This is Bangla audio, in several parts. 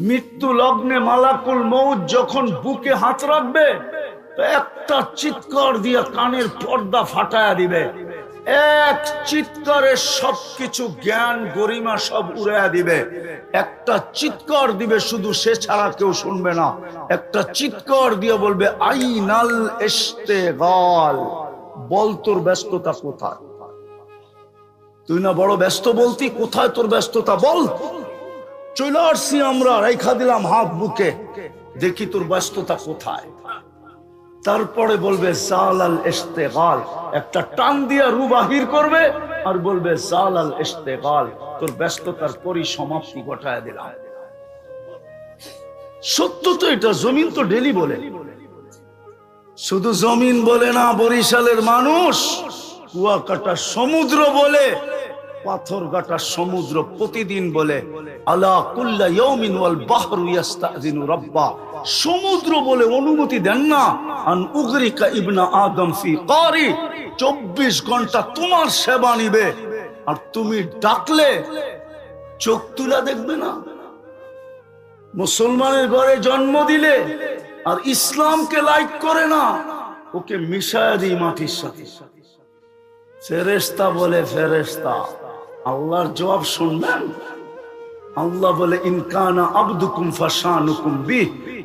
মৃত্যু লগ্নে মালাকুল মউত যখন বুকে হাত রাখবে তো একটা চিৎকার দিয়ে কানের পর্দা ফাটায়া দিবে। এক চিৎকারে সবকিছু জ্ঞান গরিমা সব উড়াইয়া দিবে। একটা চিৎকার দিবে, শুধু সে ছাড়া কেউ শুনবে না। একটা চিৎকার দিয়ে বলবে আইনাল ইশতিগাল, বল তোর ব্যস্ততা কোথায়? তুই না বড় ব্যস্ত বলতি, কোথায় তোর ব্যস্ততা বল। চলে আসছি আমরা, রেখা দিলাম হাত বুকে, দেখি তোর ব্যস্ততা কোথায়। তারপরে বলবে জালাল ইশতিগাল, একটা টান দিয়া রু বাহির করবে আর বলবে জালাল ইশতিগাল, তোর ব্যস্ততার পরিসমাপ্তি ঘটায় দিলাম। সত্য তো এটা, জমিন তো ডেলি বলে। শুধু জমিন বলে না, বরিশালের মানুষ কুয়াকাটা সমুদ্র বলে, পাথর গাটা সমুদ্র প্রতিদিন বলে আলা কুল্লা ইয়াউমিন ওয়াল বাহরু ইস্তাযিনু রাব্বা। সমুদ্র বলে অনুমতি দেন না আন উগরিকা ইবনা আদম ফি কারি, 24 ঘন্টা তোমার সেবা নিবে। আর তুমি ডাকলে চোখ তুলা দেখবে না। মুসলমানের ঘরে জন্ম দিলে আর ইসলামকে লাইক করে না, ওকে মিশায়া দিই মাটির সাথে। ফেরেশতা বলে ফেরেশতা, আল্লাহর জবাব শুনবেন? আল্লাহ বলে ইনকানা আবদুকুম ফাশানুকুম বি,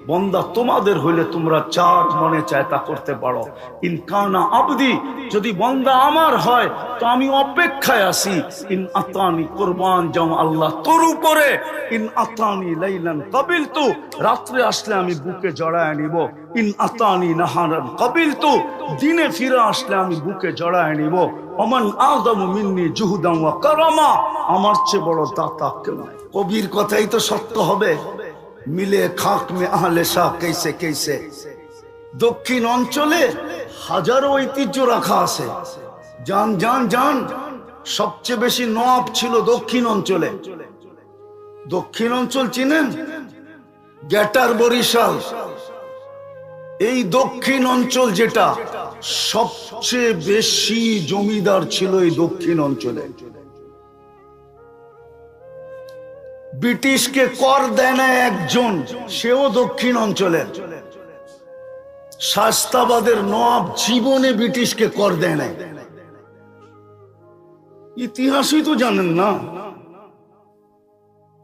বান্দা তোমাদের হইলে তোমরা চার মনে চায় তা করতে পারো। ইনকানা আবদি, যদি বান্দা আমার হয় তো আমি অপেক্ষায় আছি। ইন আতানি কুরবান যাও আল্লাহ তোর উপরে। ইন আতানি লাইলান কাবিলতু, রাত্রে আসলে আমি বুকে জড়ায় নিব। ইন আতানি নাহারান কাবিলতু, দিনে ফিরে আসলে আমি বুকে জড়ায় নিব। ওমান আযমু মিন্নি জুহুদান ওয়া কারামা, আমার চেয়ে বড় দাতা কেউ নাই। কবির কথাই তো সত্য হবে। মিলে খাক মে আহলে শাহ कैसे कैसे, দক্ষিণ অঞ্চলে হাজারো ঐতিহ্য রাখা আছে। জান জান জান, সবচেয়ে বেশি নওয়াব ছিল দক্ষিণ অঞ্চলে। দক্ষিণ অঞ্চল চিনেন? গ্যাটার বরিশাল, এই দক্ষিণ অঞ্চল যেটা, সবচেয়ে বেশি জমিদার ছিল এই দক্ষিণ অঞ্চলে। ব্রিটিশকে কর দেয় না একজন, সেও দক্ষিণ অঞ্চলের। শাস্তাবাদের নওয়াব জীবনে ব্রিটিশকে কর দেয় না। ইতিহাসই তো জানেন না।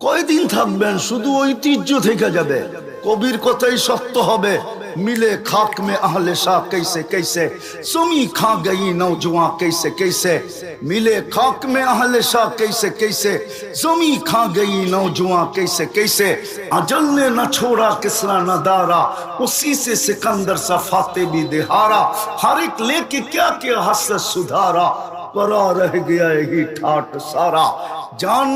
কয়দিন থাকবেন, শুধু ঐতিহ্য থেকে যাবে। কবির কথাই সত্য হবে। मिले खाक में अहले शाह कैसे कैसे, सुमी खा गई नौजवान कैसे कैसे। मिले खाक में अहले शाह कैसे कैसे, सुमी खा गई नौजवान कैसे कैसे। अजल ने न छोड़ा किसरा न दारा, उसी से सिकंदर सा फाते भी दिहारा। हर एक लेके क्या क्या हसरत सुधारा, परा रह गया यही ठाट सारा। जान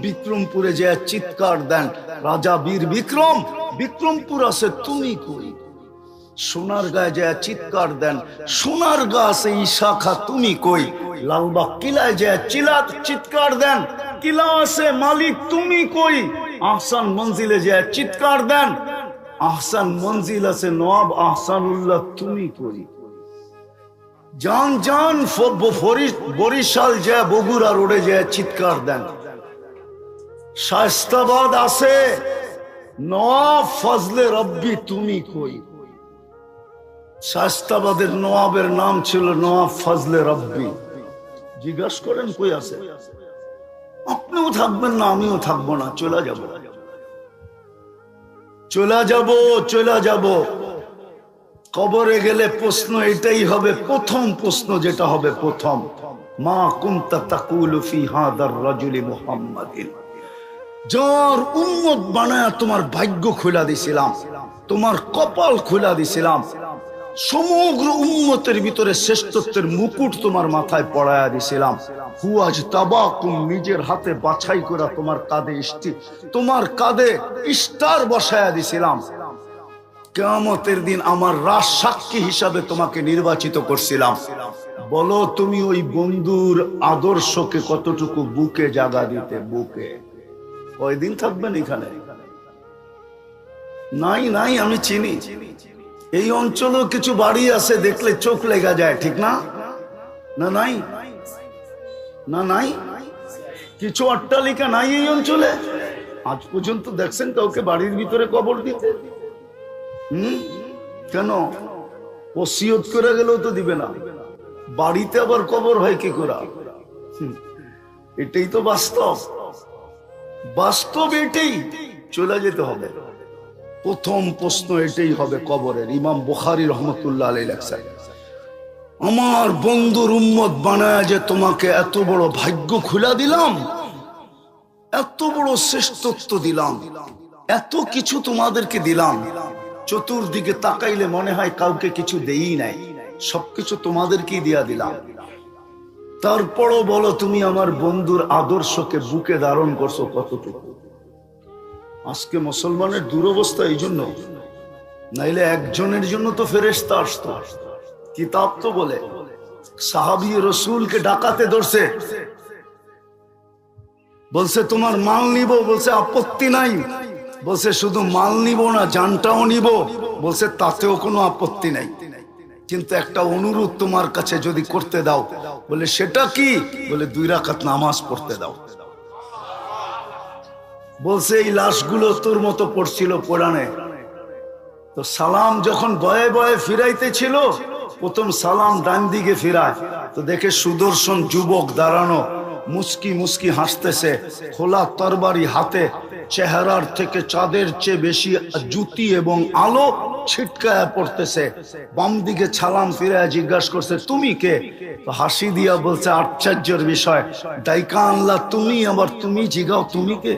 বিক্রমপুরে যে চিৎকার দেন রাজা বীর বিক্রম, বিক্রমপুর আছে তুমি কই। সোনার গায়ে যে চিৎকার দেন সোনার গা আছে ঈশাখা তুমি কই। লালবাগ কিলায় যে চিৎকার দেন কিলা আছে মালিক তুমি কই। আহসান মঞ্জিলে যে চিৎকার দেন আহসান মঞ্জিল আছে নওয়াব আহসানুল্লাহ তুমি কই। জান জান বরিশাল যে বগুড়া রোডে যে চিৎকার দেন। শায়েস্তাবাদ আছে নওয়াব ফজলে রব্বি তুমি কই। শায়েস্তাবাদের নওয়াবের নাম ছিল নওয়াব ফজলে রব্বি। জিজ্ঞাসা করেন কই আছে। আপনিও থাকবেন না, আমিও থাকবো না, চলে যাব চলে যাব চলে যাব। কবরে গেলে প্রশ্ন এটাই হবে, প্রথম প্রশ্ন যেটা হবে প্রথম, মা কুনতা তাকুলু ফি হাদার রাজুলি মুহাম্মাদিন। যার উম্মত বানায়া তোমার ভাগ্য খোলা দিছিলাম, তোমার কপাল খোলা দিছিলাম, সমগ্র উম্মতের ভিতরে শ্রেষ্ঠত্বের মুকুট তোমার মাথায় পড়ায়া দিছিলাম। হুয়াজ তাবাকুম, নিজের হাতে বাছাই করে তোমার কাঁধে স্টার বসায়া দিছিলাম। কিয়ামতের দিন আমার রাজ সাক্ষী হিসাবে তোমাকে নির্বাচিত করছিলাম। বলো তুমি ওই বন্ধুর আদর্শকে কতটুকু বুকে জায়গা দিতে। বুকে কয়দিন থাকবেন এখানে? নাই নাই, আমি চিনি। এই অঞ্চলেও কিছু বাড়ি আছে, দেখলে চোখ লেগে যায়, ঠিক না? না নাই না নাই, কিছু অট্টালিকা নাই এই অঞ্চলে। আজ পর্যন্ত দেখছেন কাউকে বাড়ির ভিতরে কবর দিতে? কেন? ওসিয়ত করে গেলেও তো দিবে না, বাড়িতে আবার কবর হয় কি করে? এটাই তো বাস্তব, বাস্তব এটাই। চলে যেতে হবে। প্রথম প্রশ্ন এটাই হবে কবরের। ইমাম বুখারী রহমতুল্লাহ আলাইহি লেখেন, আমার বন্ধুর উম্মত বানায় যে তোমাকে এত বড় ভাগ্য খুলে দিলাম, এত বড় শ্রেষ্ঠত্ব দিলাম, এত কিছু তোমাদেরকে দিলাম, চতুর্দিকে তাকাইলে মনে হয় কাউকে কিছু দেই নাই, সবকিছু তোমাদেরকেই দিয়া দিলাম। তারপরও বলো তুমি আমার বন্ধুর আদর্শকে বুকে ধারণ করছো কতটুকু? আজকে মুসলমানের দুরবস্থা এই জন্য, নাইলে একজনের জন্য তো ফেরেশতা আসতো। কিতাব তো বলে সাহাবী রাসূলকে ডাকাতে ধরছে, বলছে তোমার মাল নিব, বলছে আপত্তি নাই, বলছে শুধু মাল নিব না জানটাও নিব, বলছে তাতেও কোনো আপত্তি নাই, কিন্তু একটা অনুরোধ তোমার কাছে যদি করতে দাও। বলে সেটা কি? বলে 2 রাকাত নামাজ পড়তে দাও। বলছে এই লাশগুলো তোর মতো পড়ছিল কোরআনে, তো সালাম যখন বয়ে বয়ে ফিরাইতে ছিল, প্রথম সালাম ডান দিকে ফিরায়, তো দেখে সুদর্শন যুবক দাঁড়ানো, মুস্কি মুস্কি হাসতেছে, খোলা তরবারি হাতে, চেহারার থেকে চাঁদের চেয়ে বেশি জ্যোতি এবং আলো ছিটকায় পড়তেছে। বাম দিকে সালাম ফিরায় জিজ্ঞাসা করছে তুমি কে? তো হাসি দিয়া বলছে আশ্চর্যের বিষয়, ডাইকা আনলা তুমি, আবার তুমি জিগাও তুমি কে?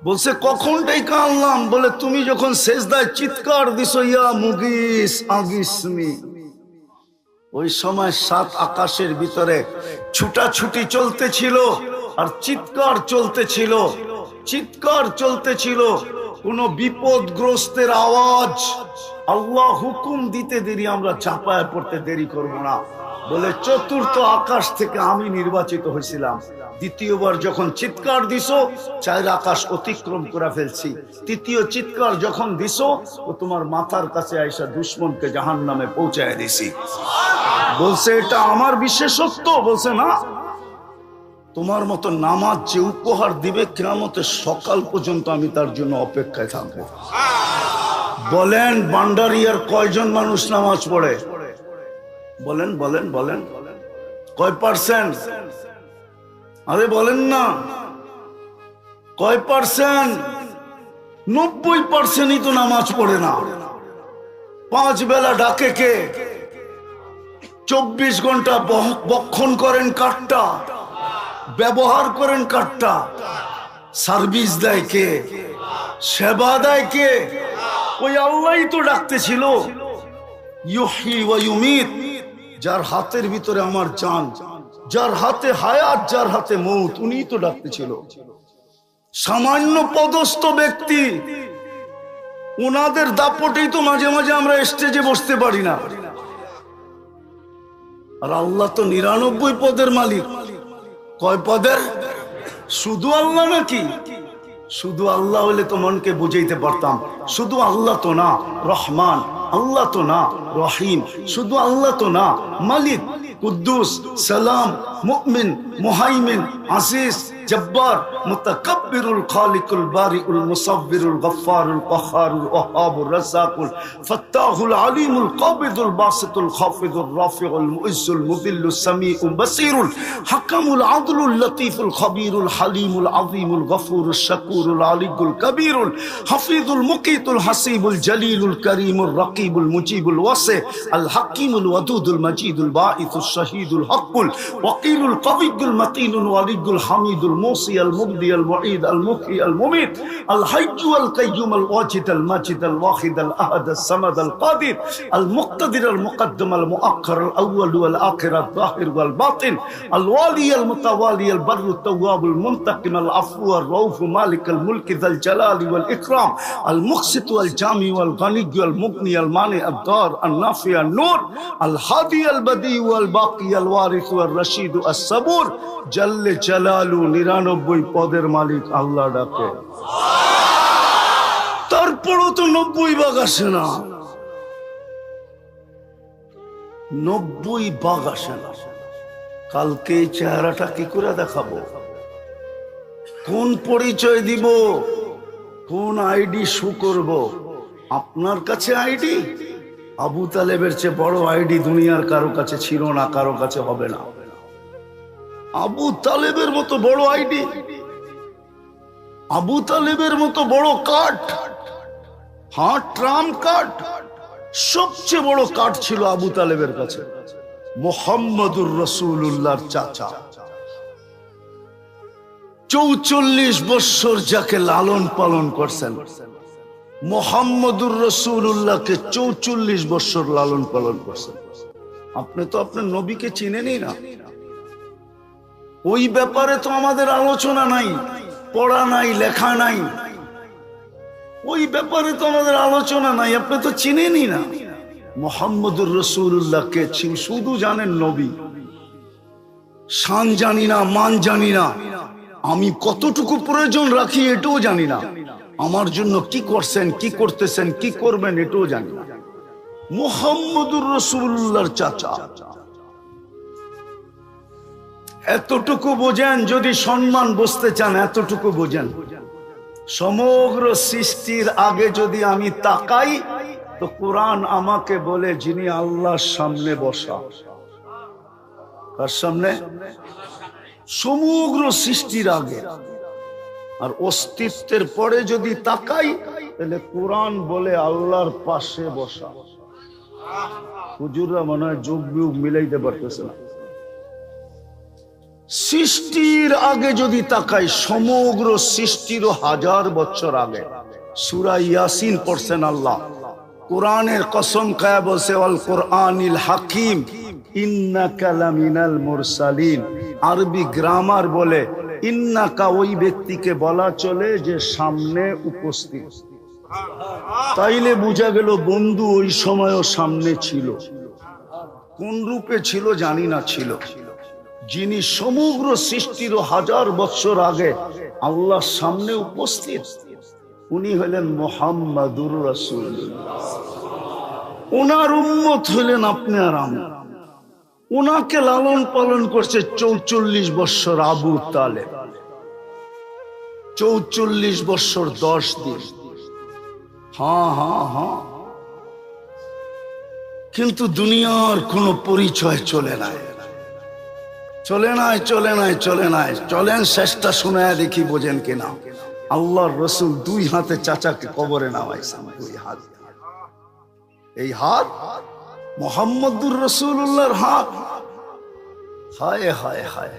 বলছে কখন ডাইকা আনলাম? বলে তুমি যখন সেজদায় চিৎকার দিছো ইয়া মুগিস আগিসমি, ওই সময় 7 আকাশের ভিতরে ছুটাছুটি চলতেছিল আর চিৎকার চলতেছিল, চিৎকার চলতেছিল। কোন বিপদগ্রস্তের আওয়াজ, আল্লাহ হুকুম দিতে দেরি আমরা চাপায় পড়তে দেরি করব না। বলে 4র্থ আকাশ থেকে আমি নির্বাচিত হয়েছিলাম। দ্বিতীয়বার যখন চিৎকার দিছো 4 আকাশ অতিক্রম করে ফেলছি। তৃতীয় চিৎকার যখন দিছো ও তোমার মাথার কাছে আইসা দুশ্মনকে জাহান্নামে পৌঁছায় দিছি। বলছে এটা আমার বিশেষত্ব? বলছে না, তোমার মতো নামাজ যে উপহার দিবে কিয়ামতের সকাল পর্যন্ত আমি তার জন্য অপেক্ষায় থাকবো। বলেন বান্ডারিয়ার কয়জন মানুষ নামাজ পড়ে? বলেন বলেন বলেন, কয় পার্সেন্ট? আরে বলেন না, কয় পার্সেন্ট? 90%ই তো নামাজ পড়ে না। 5 বেলা ডাকে কে? 24 ঘন্টা বক্ষণ করেন কাঠটা, ব্যবহার করেন কাঠটা, সার্ভিস দেয় কে? সেবা দেয় কে? ওই আল্লাহই তো ডাকতেছিল, ইউহয়ী ওয়া ইউমীত, যার হাতের ভিতরে আমার জান, যার হাতে হায়াত, যার হাতে মৌত, উনিই তো ডাকতেছিল। সামান্য পদস্থ ব্যক্তি, ওনাদের দাপটেই তো মাঝে মাঝে আমরা স্টেজে বসতে পারি না। আর আল্লাহ তো 99 পদের মালিক। কয় পদের? শুধু আল্লাহ নাকি? শুধু আল্লাহ হলে তো মনকে বুঝাইতে পারতাম। শুধু আল্লাহ তো না রহমান, আল্লাহ তো না রহিম, শুধু আল্লাহ তো না মালিক, কুদ্দুস, সালাম, মুমিন, মুহাইমিন, আজিজ, জব্বার, মুতাকাব্বিরুল, খালিকুল, বারিউল, মুসাব্বিরুল, গফফারুল, কহ্হারুল, ওয়াহ্হাবুর, রাজ্জাকুল, ফাত্তাহুল, আলিমুল, কাবিদুল, বাসিতুল, খাফিদুল, রাফিউল, মুইজ্জুল, মুযিল্লুস, সামিউল, বাসীরুল, হাকামুল, আদলুল, লতীফুল, খবীরুল, হালিমুল, আযীমুল, গফুরুল, শাকুরুল, আলিকুল, কবীরুল, হাফিজুল, মুকীতুল, হাসিবুল, জলিলুল, করিমুল, রকিবুল, মুজিবুল, ওয়াসি, আল হাকিমুল, ওয়াদুদুল, মজিদুল, বাঈসুল, শাহীদুল, হকুল, ওয়াকিলুল, কবিয়ুল, মতিনুল, ওয়ালিদুল, হামিদুল, মুসি, আল মুবদি, আল মুঈদ, আল মুহয়ী, আল মুমীত, আল হাইয়্যু, আল কাইয়্যুম, আল ওয়াজিদ, আল মাজিদ, আল ওয়াহিদ, আল আহাদ, আল সামাদ, আল কাদির, আল মুক্তাদির, আল মুকদ্দম, আল মুআক্খার, আল আউয়াল, আল আখির, আল যাহির, ওয়াল বাতিন, আল ওয়ালি, আল মুতাওয়ালি, আল বাররু, আত-তাওয়াব, আল মুনতাকিম, আল আফু, আল রাউফ, মালিক আল মুলক, যাল জালালি ওয়াল ইকরাম, আল মুকসিত, আল জামি, আল গানি, আল মুগনি, আল মানি, আল দার, আল নাফি, আল নূর, আল হাদি, আল বদি, আল বাকি, আল ওয়ারিস, আল রশিদ, আস সাবুর, জাল্লে জালালু। 99 পদের মালিক আল্লাহ ডাকে, তারপরও তো 90 ভাগ আসে না। 90 ভাগ আসে না। কালকে এই চেহারাটা কি করে দেখাবো? কোন পরিচয় দিব, কোন আইডি শো করব? আপনার কাছে আইডি? আবু তালেবের চেয়ে বড় আইডি দুনিয়ার কারো কাছে ছিল না, কারো কাছে হবে না। আবু তালেবের মতো বড় আইডি, আবু তালেবের মতো বড় কার্ড, হ্যাঁ ট্রাম্প কার্ড, সবচেয়ে বড় কার্ড ছিল আবু তালেবের কাছে। মুহাম্মদুর রাসূলুল্লাহর চাচা, ৪৪ বছর যাকে লালন পালন করছেন, মুহাম্মদুর রাসূলুল্লাহকে ৪৪ বছর লালন পালন করছেন। আপনি তো আপনার নবীকে চিনেনই না। ওই ব্যাপারে তো আমাদের আলোচনা নাই, পড়া নাই, লেখা নাই। ওই ব্যাপারে তো আমাদের আলোচনা নাই, আপনি তো চিনেনই না। মুহাম্মদুর রাসূলুল্লাহকে শুধু জানেন নবী, শান জানি না, মান জানি না, আমি কতটুকু প্রয়োজন রাখি এটাও জানি না, আমার জন্য কি করছেন, কি করতেছেন, কি করবেন এটাও জানি না। মুহাম্মদুর রাসূলুল্লাহর চাচা, এতটুকু বোঝেন, যদি সম্মান বুঝতে চান এতটুকু বোঝেন। সমগ্র সৃষ্টির আগে যদি আমি তাকাই তো কোরআন আমাকে বলে যিনি আল্লাহর সামনে বসা। কার সামনে? সমগ্র সৃষ্টির আগে। আর অস্তিত্বের পরে যদি তাকাই তাহলে কোরআন বলে আল্লাহর পাশে বসা। হুজুররা মনে হয় যোগ বিয়োগ মিলাইতে পারতেছে না। সৃষ্টির আগে যদি তাকাই, সমগ্র সৃষ্টির 1000 বছর আগে। সূরা ইয়াসিন পড়ছেন আল্লাহ, কোরআনের কসম খায়া বলছে ওয়াল কোরআনিল হাকিম ইন্নাকা লামিনাল মুরসালিন। আরবি গ্রামার বলে ইন্নাকা ওই ব্যক্তিকে বলা চলে যে সামনে উপস্থিত। তাইলে বোঝা গেল বন্ধু ওই সময়ও সামনে ছিল। কোন রূপে ছিল জানি না, ছিল। যিনি সমগ্র সৃষ্টির 1000 বছর আগে আল্লাহর সামনে উপস্থিত, উনি হলেন মুহাম্মাদুর রাসূলুল্লাহ। ওনার উম্মত হলেন আপনি আর আমি। ওনাকে লালন পালন করছে 44 বছর আবু তালেব, 44 বছর 10 দিন। হ্যাঁ হ্যাঁ হ্যাঁ, কিন্তু দুনিয়ার কোনো পরিচয় চলে নাই, চলে নাই, চলে নাই, চলে নাই। চলেন শেষটা শোনায় দেখি বোঝেন কিনা। আল্লাহর রসুল 2 হাতে চাচাকে কবরে নামাইছেন, 2 হাত। এই হাত মুহাম্মদুর রাসূলুল্লাহর হাত। হায় হায় হায়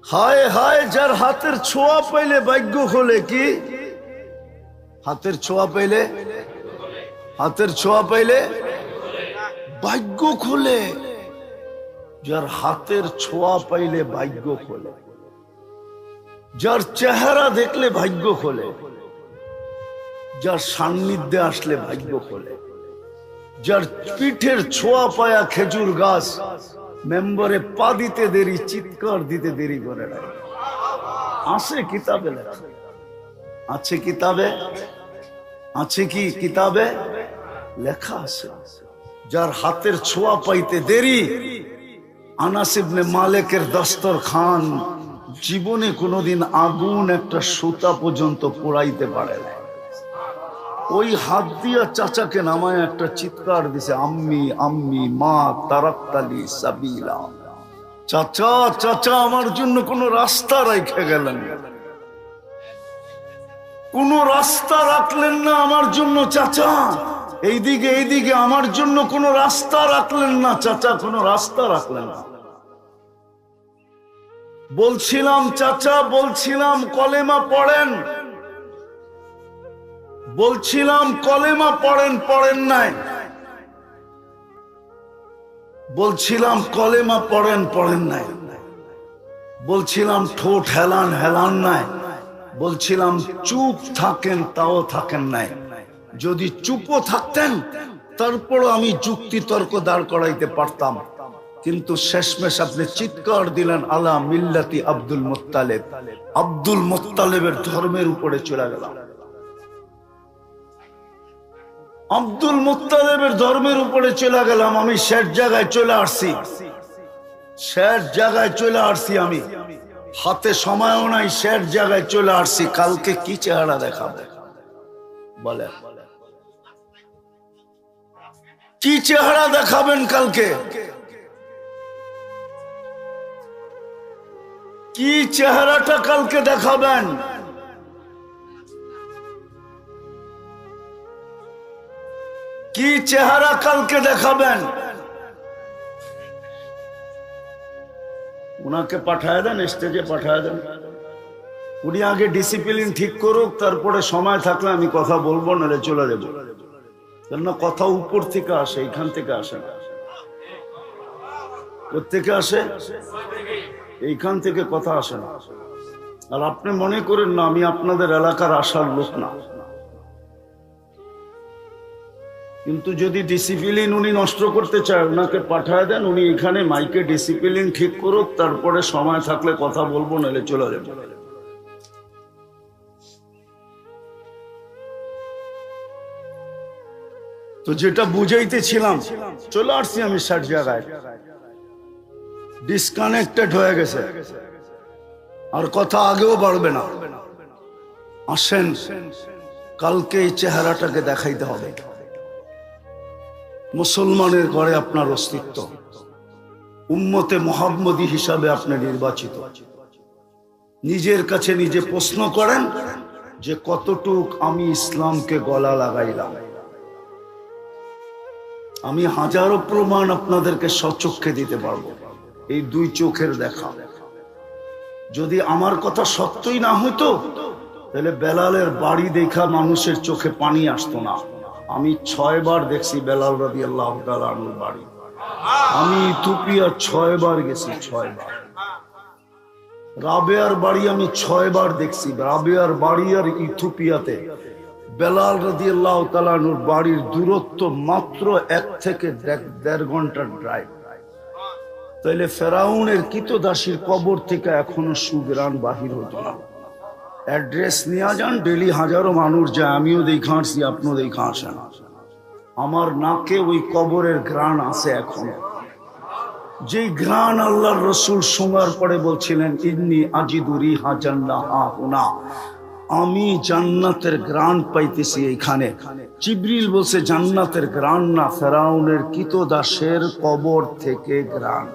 হায় হায়, যার হাতের ছোঁয়া পাইলে ভাগ্য খোলে। কি হাতের ছোঁয়া পাইলে? হাতের ছোঁয়া পাইলে ভাগ্য খোলে। যার হাতের ছোঁয়া পাইলে ভাগ্য খোলে, যার চেহারা দেখলে ভাগ্য খোলে, যার সান্নিধ্যে আসলে ভাগ্য খোলে, যার পিঠের ছোঁয়া পায়া খেজুর গাছ মেম্বরে পা দিতে দেরি, চিৎকার দিতে দেরি করে না। আছে কিতাবে লেখা, আছে কিতাবে, আছে কি কিতাবে লেখা আছে। যার হাতের ছোঁয়া পাইতে দেরি, আনাস ইবনে মালিকের দস্তরখান জীবনে কোনোদিন আগুন একটা সুতা পর্যন্ত পোড়াইতে পারে না। ওই হাত দিয়া চাচাকে নামায় একটা চিৎকার দিছে, আম্মি আম্মি মা তারাক্তালি সাবিলা। চাচা চাচা, আমার জন্য কোন রাস্তা রেখে গেলেন? কোন রাস্তা রাখলেন না আমার জন্য চাচা? এইদিকে এইদিকে আমার জন্য কোন রাস্তা রাখলেন না চাচা, কোন রাস্তা রাখলেন না। বলছিলাম চাচা, বলছিলাম কলেমা পড়েন, বলছিলাম কলেমা পড়েন, পড়েন নাই। বলছিলাম কলেমা পড়েন, পড়েন নাই। বলছিলাম ঠোঁট হেলান, হেলান নাই। বলছিলাম চুপ থাকেন, তাও থাকেন নাই। যদি চুপও থাকতেন তারপরও আমি যুক্তি তর্ক দাঁড় করাইতে পারতাম, কিন্তু শেষমেশ আপনি চিৎকার দিলেন আলা মিল্লাতি আব্দুল মুত্তালিব। আব্দুল মুত্তালিবের ধর্মের উপরে চলে গেলাম। আব্দুল মুত্তালিবের ধর্মের উপরে চলে গেলাম। আমি শেষ জায়গায় চলে আসছি, শেষ জায়গায় চলে আসছি আমি। হাতে সময়ও নাই, শেষ জায়গায় চলে আসছি। কালকে কি চেহারা দেখাবে বলে, কি চেহারা দেখাবেন কালকে? কি চেহারাটা কালকে দেখাবেন? কি চেহারা কালকে দেখাবেন? উনাকে পাঠায় দেন, স্টেজে পাঠায় দেন। উনি আগে ডিসিপ্লিন ঠিক করুক, তারপরে সময় থাকলে আমি কথা বলবো, নাহলে চলে যাবো। কেননা কথা উপর থেকে আসে, এইখান থেকে আসে না। কোত্থেকে আসে? এইখান থেকে কথা আসে না। আর আপনি মনে করেন না আমি আপনাদের এলাকার আসার লোক না, কিন্তু যদি ডিসিপ্লিন উনি নষ্ট করতে চায়, ওনাকে পাঠায় দেন। উনি এখানে মাইকে ডিসিপ্লিন ঠিক করুক, তারপরে সময় থাকলে কথা বলবো, নাহলে চলে যাবো। তো যেটা বুঝাইতেছিলাম, চলে আসছি আমি 60 জায়গায়, ডিসকানেক্টেড হয়ে গেছে, আর কথা আগেও বাড়বে না। আসেন, কালকে এই চেহারাটাকে দেখাইতে হবে। মুসলমানের ঘরে আপনার অস্তিত্ব, উম্মতে মুহাম্মদী হিসাবে আপনি নির্বাচিত। নিজের কাছে নিজে প্রশ্ন করেন যে কতটুক আমি ইসলামকে গলা লাগাইলাম। আমি হাজারো প্রমাণ আপনাদেরকে সচক্ষে দিতে পারবো, এই 2 চোখের দেখা। যদি আমার কথা সত্যই না হতো, তাহলে বেলালের বাড়ি দেখা মানুষের চোখে পানি আসতো না। আমি 6 বার দেখছি বেলাল রাদিয়াল্লাহু তাআলা আনহুর বাড়ি। আমি ইথিওপিয়া 6 বার গেছি, 6 বার। রাবেয়ার বাড়ি আমি 6 বার দেখছি। রাবেয়ার বাড়ি আর ইথিওপিয়াতে বেলাল রাদিয়াল্লাহু তাআলা আনহুর বাড়ির দূরত্ব মাত্র 1 থেকে 1.5 ঘন্টার ড্রাইভ। তাইলে ফেরাউনের কিতদাসীর কবর থেকে এখনো সুগ্রাণ বাহির হতো না। অ্যাড্রেস নিয়ে যান, ডেলি হাজারো মানুষ যায়, আমিও দেখা আসছি, আপনিও দেখা আসেন। আমার নাকে ওই কবরের ঘ্রাণ আছে এখনো। যে ঘ্রাণ আল্লাহর রাসূল শোনার পরে বলছিলেন, ইন্নী আজিদু রিহা জান্নাহ হুনা, আমি জান্নাতের ঘ্রাণ পাইতেছি এইখানে। জিবরিল বলছে জান্নাতের ঘ্রাণ না, ফেরাউনের কিতদাসের কবর থেকে ঘ্রাণ।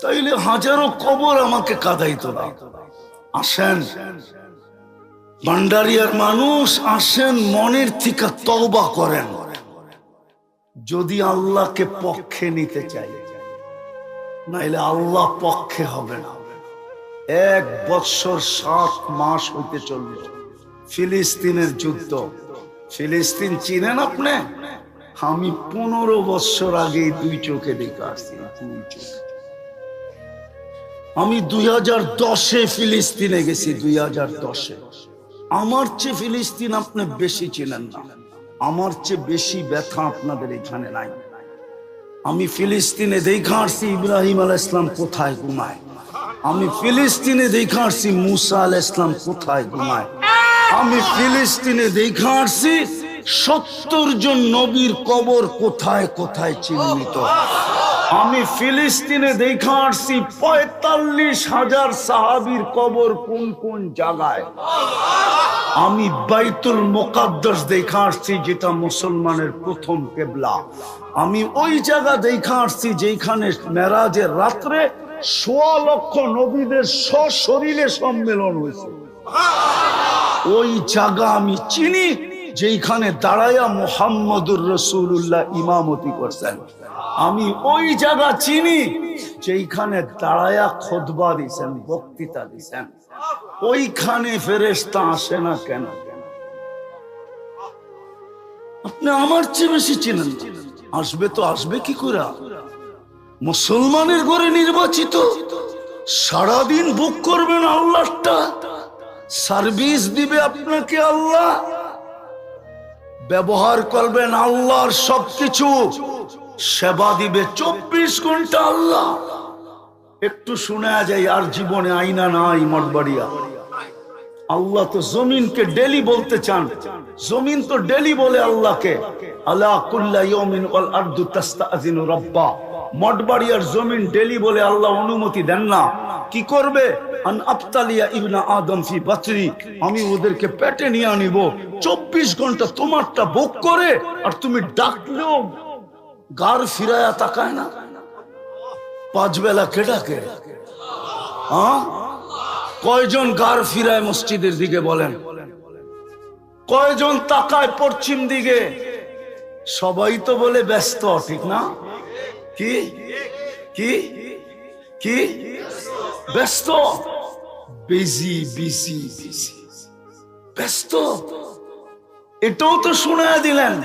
তাইলে হাজারো কবর আমাকে কাঁদাইতো না। আসেন ভান্ডারিয়ার মানুষ, আসেন মনের থেকে তওবা করেন। যদি আল্লাহকে পক্ষে নিতে চাই, নাইলে আল্লাহ পক্ষে হবে না। 1 বৎসর 7 মাস হইতে চলল ফিলিস্তিনের যুদ্ধ। ফিলিস্তিন চিনেন আপনি? আমি 15 বৎসর আগে 2 চোখে দেখে আসছি, 2 চোখে। আমি 2010-এ ফিলিস্তিনে গেছি, 2010-এ। আমার চেয়ে ফিলিস্তিন আপনি বেশি চিনেন না, আমার চেয়ে বেশি ব্যথা আপনাদের এখানে নাই। আমি ফিলিস্তিনে দেখা আসছি ইব্রাহিম আলাইহিস সালাম কোথায় ঘুমায়। আমি ফিলিস্তিনে দেখা আসছি মুসা আলাইহিস সালাম কোথায় ঘুমায়। আমি ফিলিস্তিনে দেখা আসছি 70 জন নবীর কবর কোথায় কোথায় চিহ্নিত। আমি ফিলিস্তিনে দেখা আসছি 45,000 সাহাবীর কবর কোন কোন জায়গায়। আমি বাইতুল মুকাদ্দাস দেখা আসছি, যেটা মুসলমানের প্রথম কিবলা। আমি ওই জায়গা দেখা আসছি যেখানে মেরাজের রাত্রে 1.25 লক্ষ নবীদের সশরীরে সম্মেলন হয়েছে। ওই জায়গা আমি চিনি যেখানে দাঁড়ায়া মুহাম্মদুর রাসূলুল্লাহ ইমামতি করছেন। আমি ওই জায়গা চিনি যেখানে দাঁড়ায়া খুতবা দিছেন, বক্তৃতা দিছেন। ওইখানে ফেরেশতা আসে না কেন? আপনি আমার চেয়ে বেশি চিনেন। আসবে তো আসবে কি করে? মুসলমানের ঘরে নির্বাচিত, সারাদিন বুক করবেন আল্লাহটা, সার্ভিস দিবে আপনাকে আল্লাহ, ব্যবহার করবেন আল্লাহর সবকিছু, সেবা দিবে 24 ঘন্টা আল্লাহ। একটু শোনা যায় আর জীবনে আইনা নাই মঠবাড়িয়া। আল্লাহ তো জমিনকে ডেলি বলতে চান, জমিন তো ডেলি বলে আল্লাহকে, আলা কুল্লা ইয়াউমিন ওয়াল আরদু তাস্তাযিনু রাব্বা। মঠবাড়িয়ার জমিন ডেলি বলে আল্লাহ অনুমতি দেন না, কি করবে? আন আবতালিয়া ইবনা আদম ফি বাতরি, আমি ওদেরকে পেটে নিয়ে নিব। 24 ঘন্টা তোমারটা ভোগ করে, আর তুমি ডাকলেও গার ফিরায়া তাকায় না। 5 বেলা কে ডাকে? কয়জন গার ফিরায় মসজিদের দিকে বলেন? কয়জন তাকায় পশ্চিম দিকে? সবাই তো বলে ব্যস্ত, ঠিক না? কি কি কি ব্যস্ত, বিজি বিজি বিজি, ব্যস্ত। এটাও তো শোনায়া দিলেন,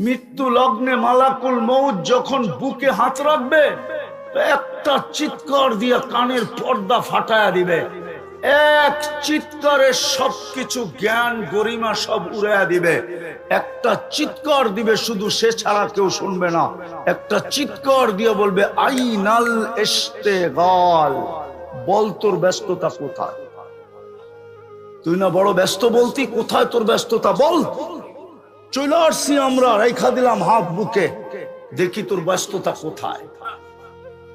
মৃত্যু লগ্নে মালাকুল মউত যখন বুকে হাত রাখবে, একটা চিৎকার দিয়ে কানের পর্দা ফাটায়া দিবে। এক চিৎকারে সবকিছু জ্ঞান গরিমা সব উড়াইয়া দিবে। একটা চিৎকার দিবে, শুধু সে ছাড়া কেউ শুনবে না। একটা চিৎকার দিয়ে বলবে, আইনাল ইশতিগাল, বল তোর ব্যস্ততা কোথায়? তুই না বড় ব্যস্ত বলতি, কোথায় তোর ব্যস্ততা বল? চলে আসছি আমরা, রেখা দিলাম হাত বুকে, দেখি তোর ব্যস্ততা কোথায়।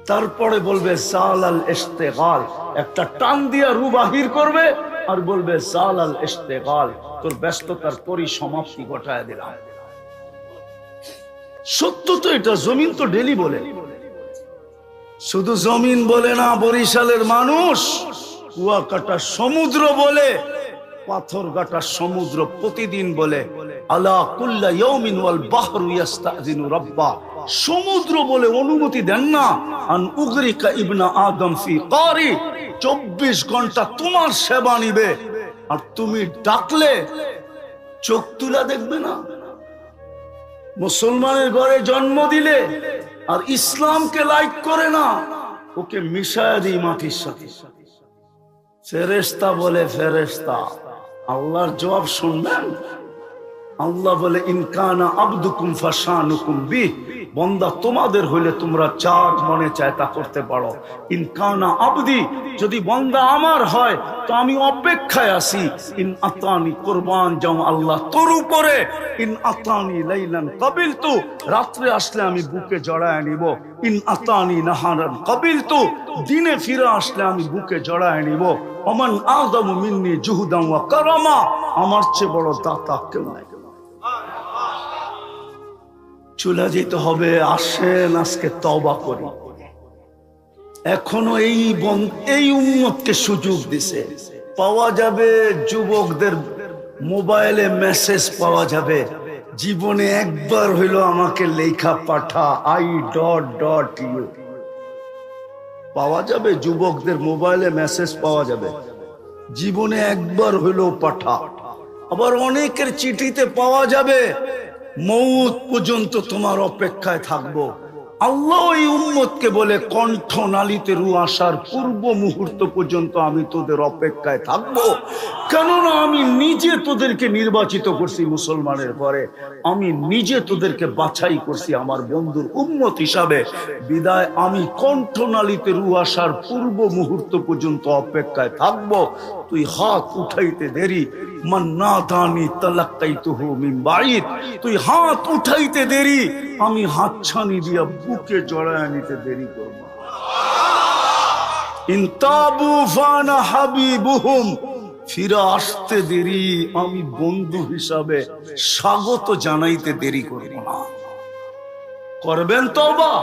তারপরে বলবে জালাল ইশতিগাল, একটা টান দিয়া রু বাহির করবে আর বলবে জালাল ইশতিগাল, তোর ব্যস্ততার পরিসমাপ্তি ঘটায় দিলাম। সত্য তো এটা, জমিন তো ডেলি বলে। শুধু জমিন বলে না, বরিশালের মানুষ কুয়াকাটা সমুদ্র বলে, পাথর কাটা সমুদ্র প্রতিদিন বলে, আলা কুল্লা ইয়াউমিন ওয়াল বাহরু ইস্তাযিনু রাব্বা, সমুদ্র বলে অনুমতি দেন না, আন উগরিকা ইবনা আদম ফি কারি, 24 ঘন্টা তোমার সেবা নিবে, আর তুমি ডাকলে চোখ তুলা দেখবে না। মুসলমানের ঘরে জন্ম দিলে আর ইসলামকে লাইক করে না, ওকে মিশায়া দিই মাটির সাথে। ফেরেশতা বলে ফেরেশতা, আল্লাহর জবাব শুনবেন? আল্লাহ বলে, ইনকানা আবদুকুম ফাশানুকুম বি, বান্দা তোমাদের হইলে তোমরা যার মনে চায় তা করতে পারো। ইনকানা আবদি, যদি বান্দা আমার হয় তো আমি অপেক্ষায় আছি। ইন আতানি কুরবান যাও আল্লাহ তোর উপরে, ইন আতানি লাইলান কাবিলতু, রাত্রে আসলে আমি বুকে জড়ায় নিব। ইন আতানি নাহারান কাবিলতু, দিনে ফিরে আসলে আমি বুকে জড়ায় নিব। ওমান আযমু মিন্নি জুহুদান ওয়া কারামা, আমার চেয়ে বড় দাতা কেউ নাই। চলে যেতে হবে, আসেন আজকে তওবা করি। এখনো এই উম্মতকে সুযোগ দিছে, পাওয়া যাবে যুবকদের মোবাইলে মেসেজ পাওয়া যাবে, জীবনে একবার হইলো আমাকে লেখা পাঠা I.U, পাওয়া যাবে। যুবকদের মোবাইলে মেসেজ পাওয়া যাবে, জীবনে একবার হইলো পাঠা। আবার অনেকের চিঠিতে পাওয়া যাবে, মৌত পর্যন্ত তোমার অপেক্ষায় থাকবো। আল্লাহ এই উম্মতকে বলে, কণ্ঠ নালীতে রু আসার পূর্ব মুহূর্ত পর্যন্ত আমি তোদের অপেক্ষায় থাকবো। কেননা আমি নিজে তোদেরকে নির্বাচিত করছি মুসলমানের ঘরে, আমি নিজে তোদেরকে বাছাই করছি আমার বন্ধুর উম্মত হিসাবে। বিদায় আমি কণ্ঠ নালীতে রু আসার পূর্ব মুহূর্ত পর্যন্ত অপেক্ষায় থাকবো। তুই হাত উঠাইতে দেরি, মান্নাদানি তালাক্কাইতুহু মিন বাঈদ, তুই হাত উঠাইতে দেরি, আমি হাতছানি দিয়া বুকে জড়ায় নিতে দেরি করব। ইনতাবু ফানা হাবিবুহুম, ফিরে আসতে দেরি, আমি বন্ধু হিসাবে স্বাগত জানাইতে দেরি করব না। করবেন তওবা?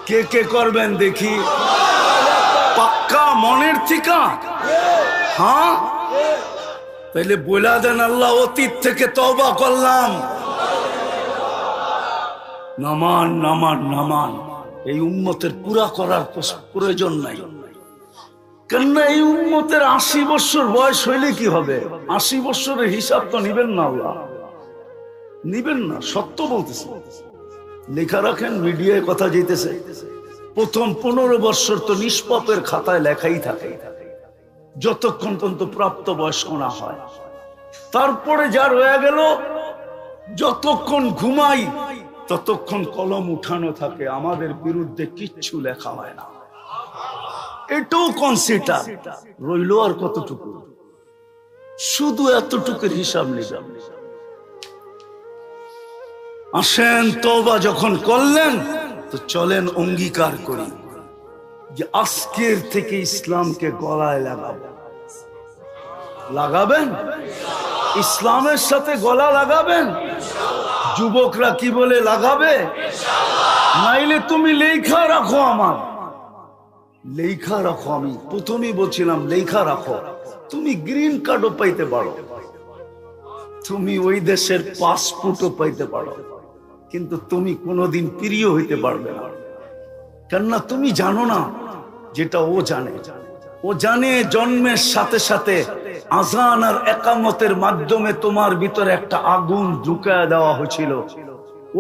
কে কে করবেন দেখি? পাক্কা মনের ঠিকা? হ্যাঁ, তাহলে বলে দেন, আল্লাহ অতীত থেকে তওবা করলাম। নামান নামান নামান, এই উম্মতের পুরা করার প্রয়োজন নাই। কেননা এই উম্মতের 80 বছর বয়স হইলে কি হবে? 80 বছরের হিসাব তো নিবেন না, আল্লাহ নিবেন না, সত্য বলতেছে। লেখা রাখেন, মিডিয়ায় কথা যেতেছে, প্রথম 15 বছর তো নিষ্পাপের খাতায় লেখাই থাকে, যতক্ষণ পর্যন্ত প্রাপ্ত বয়স্ক না হয়। তারপরে যা রয়ে গেল, যতক্ষণ ঘুমাই ততক্ষণ কলম উঠানো থাকে, আমাদের বিরুদ্ধে কিচ্ছু লেখা হয় না। এটাও কনসিডার রইল। আর কতটুকু? শুধু এতটুকুর হিসাব নিলাম। আসেন, তওবা যখন করলেন তো চলেন অঙ্গীকার করি, যে আজকের থেকে ইসলামকে গলায় লাগাবো। লাগাবেন? ইসলামের সাথে গলা লাগাবেন? যুবকরা কি বলে লাগাবে? নাইলে তুমি লেখা রাখো, আমার লেখা রাখো। আমি প্রথমেই বলছিলাম লেখা রাখো। তুমি গ্রিন কার্ডও পাইতে পারো, তুমি ওই দেশের পাসপোর্টও পাইতে পারো, কিন্তু তুমি কোনোদিন প্রিয় হইতে পারবে না। কেননা তুমি জানো না যেটা ও জানে। ও জানে জন্মের সাথে সাথে আযান আর ইকামতের মাধ্যমে তোমার ভিতরে একটা আগুন ঢুকায় দেওয়া হয়েছিল।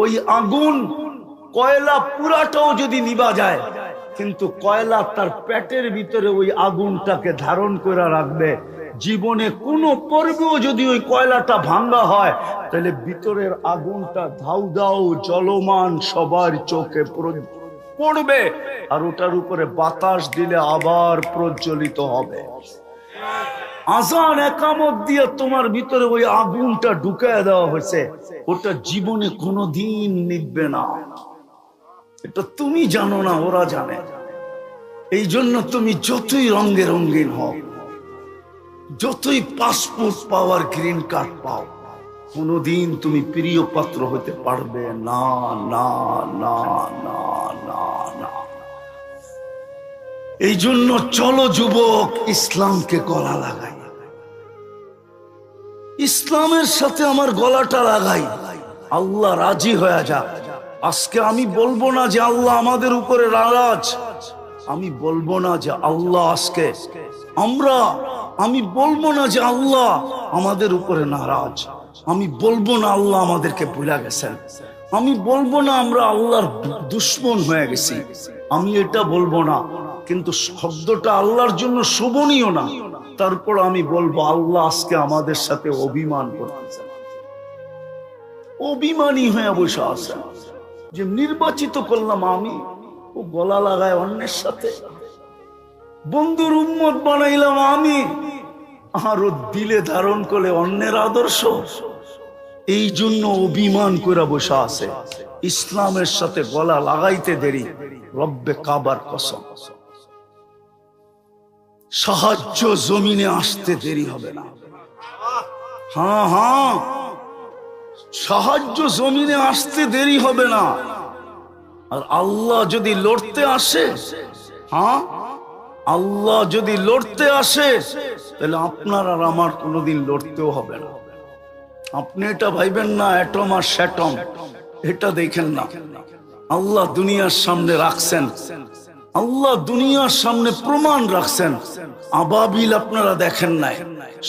ওই আগুন কয়লা পুরাটাও যদি নিভা যায়, কিন্তু কয়লা তার পেটের ভিতরে ওই আগুনটাকে ধারণ করে রাখবে। জীবনে কোনো পর্বেও যদি ওই কয়লাটা ভাঙ্গা হয়, তাহলে ভিতরের আগুনটা ধাউ ধাউ চলমান সবার চোখে পড়বে, আর ওটার উপরে বাতাস দিলে আবার প্রজ্বলিত হবে। আযান ইকামত দিয়ে তোমার ভিতরে ওই আগুনটা ঢুকায় দেওয়া হয়েছে, ওটা জীবনে কোনোদিন নিভবে না। এটা তুমি জানো না, ওরা জানে। এই জন্য তুমি যতই রঙে রঙিন হও, যতই পাসপোর্ট পাওয়ার গ্রিন কার্ড পাও, কোনোদিন তুমি প্রিয় পাত্র হতে পারবে না, না, না, না, না, না। এই জন্য চলো যুবক, ইসলামকে গলা লাগাই, ইসলামের সাথে আমার গলাটা লাগাই। আল্লাহ রাজি হয়ে যাক। আজকে আমি বলবো না যে আল্লাহ আমাদের উপরে নারাজ, আমি বলবো না যে আল্লাহ আজকে আমি বলবো না যে আল্লাহ আমাদের উপরে নারাজ, আমি বলবো না আল্লাহ আমাদেরকে ভুলে গেছেন, আমি বলবো না আমরা আল্লাহর দুশমন হয়ে গেছি, আমি এটা বলবো না। কিন্তু শব্দটা আল্লাহর জন্য শোভনীয় না। তারপর আমি বলবো আল্লাহ আজকে আমাদের সাথে অভিমান করতেছেন, অভিমানী হয়ে বসে আছেন। যে নির্বাচিত করলাম আমি, ও গলা লাগায় অন্যের সাথে। বন্ধুর উম্মত বানাইলাম আমি, আর ও দিলে ধারণ করে অন্যের আদর্শ। এই জন্য অভিমান করে বসে আছে। ইসলামের সাথে গলা লাগাইতে দেরি, রব্বে কাবার কসম, সাহায্য জমিনে আসতে দেরি হবে না। হ্যাঁ হ্যাঁ, সাহায্য জমিনে আসতে দেরি হবে না। আর আল্লাহ যদি লড়তে আসে, হ্যাঁ, আল্লাহ যদি লড়তে আসে, তাহলে আপনার আর আমার কোনোদিন লড়তেও হবে না। আপনি এটা ভাইবেন না অ্যাটম আর স্যাটম, এটা দেখেন না। আল্লাহ দুনিয়ার সামনে রাখছেন, আল্লাহ দুনিয়ার সামনে প্রমাণ রাখছেন। আবাবিল আপনারা দেখেন নাই,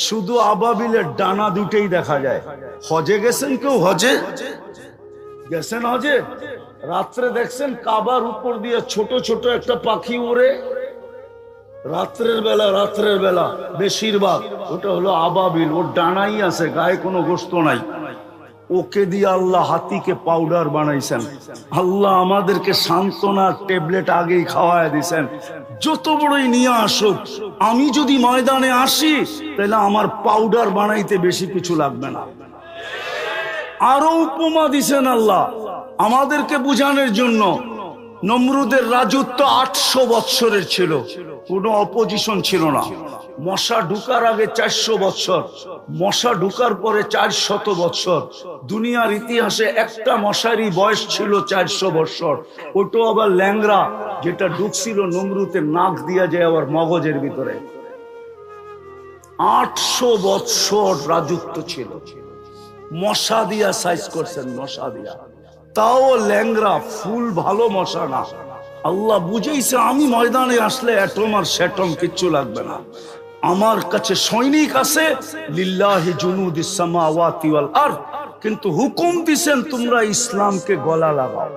শুধু আবাবিলের ডানা দুটেই দেখা যায়। হজে গেছেন কেউ? হজে গেছেন? হজে রাত্রে দেখছেন কাবার উপর দিয়ে ছোট ছোট একটা পাখি উড়ে? রাত্রের বেলা বেশিরভাগ ওটা হলো আবাবিল। ওর ডানাই আছে, গায়ে কোনো গোশত নাই। ওকে দিয়ে আল্লাহ হাতিকে পাউডার বানাইছেন। আল্লাহ আমাদেরকে সান্ত্বনার ট্যাবলেট আগেই খাওয়ায় দিছেন, যত বড়ই নিয়ে আসুক, আমি যদি ময়দানে আসি তাহলে আমার পাউডার বানাইতে বেশি কিছু লাগবে না। আরো উপমা দিছেন আল্লাহ আমাদেরকে বুঝানোর জন্য। নমরুদের রাজত্ব 800 বৎসরের ছিল, কোনো অপোজিশন ছিল না। মশা ঢুকার আগে 400 বৎসর, মশা ঢুকার পরে 400 বৎসর। দুনিয়ার ইতিহাসে একটা মশারই বয়স ছিল 400 বৎসর, ওটা আবার ল্যাংরা, যেটা ঢুকছিল নমরুদের নাক দিয়া যায় আবার মগজের ভিতরে। 800 বৎসর রাজত্ব ছিল। মশা দিয়া সাইজ করছেন, মশা দিয়া, তাও ল্যাংরা, ফুল ভালো মশা না। আল্লাহ বুঝেইছে আমি ময়দানে আসলে অ্যাটম আর স্যাটম কিচ্ছু লাগবে না, আমার কাছে সৈনিক আছে। লিল্লাহি জুনুদিস সামাওয়াতি ওয়াল আরদ। কিন্তু হুকুম দিছেন তোমরা ইসলামকে গলা লাগাও,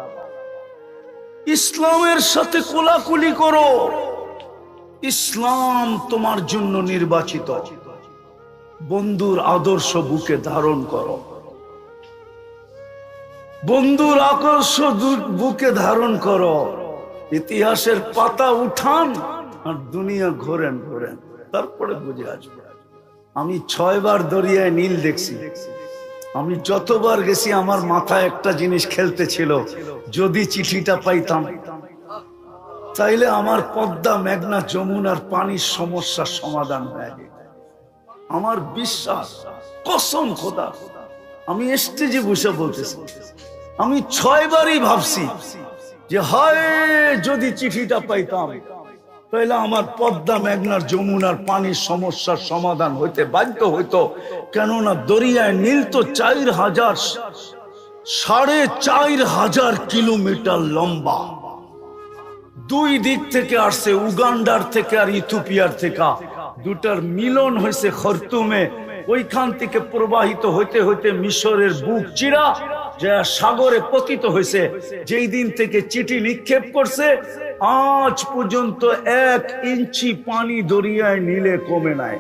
ইসলামের সাথে কোলাকুলি করো। ইসলাম তোমার জন্য নির্বাচিত। বন্ধুর আদর্শ বুকে ধারণ করো, বন্ধুর আদর্শ বুকে ধারণ করো। ইতিহাসের পাতা উঠান আর দুনিয়া ঘোরেন, তারপরে বুঝে আসবে। আমি 6 বার দরিয়ায় নীল দেখছি। আমি যতবার গেছি আমার মাথায় একটা জিনিস খেলতে ছিল, যদি চিঠিটা পাইতাম, চাইলে আমার পদ্মা মেঘনা যমুনার পানির সমস্যার সমাধান হয়ে যাবে। আমার বিশ্বাস, কসম খোদা, আমি স্টেজে বসে বলতেছি, আমি 6 বারই ভাবছি যে হয় যদি চিঠিটা পাইতাম তাহলে আমার পদ্মা মেঘনার যমুনার পানির সমস্যার সমাধান হইতে বাধ্য হইতো। কেননা দরিয়ায় নীল তো 4,500 কিলোমিটার লম্বা, 2 দিক থেকে আসছে, উগান্ডার থেকে আর ইথিওপিয়ার থেকে, দুটার মিলন হয়েছে খর্তুমে, ওইখান থেকে প্রবাহিত হইতে হইতে মিশরের বুক চিরা যা সাগরে পতিত হয়েছে। যেই দিন থেকে চিঠি নিক্ষেপ করছে আজ পর্যন্ত 1 ইঞ্চি পানি দরিয়ায় নীলে কমে নাই।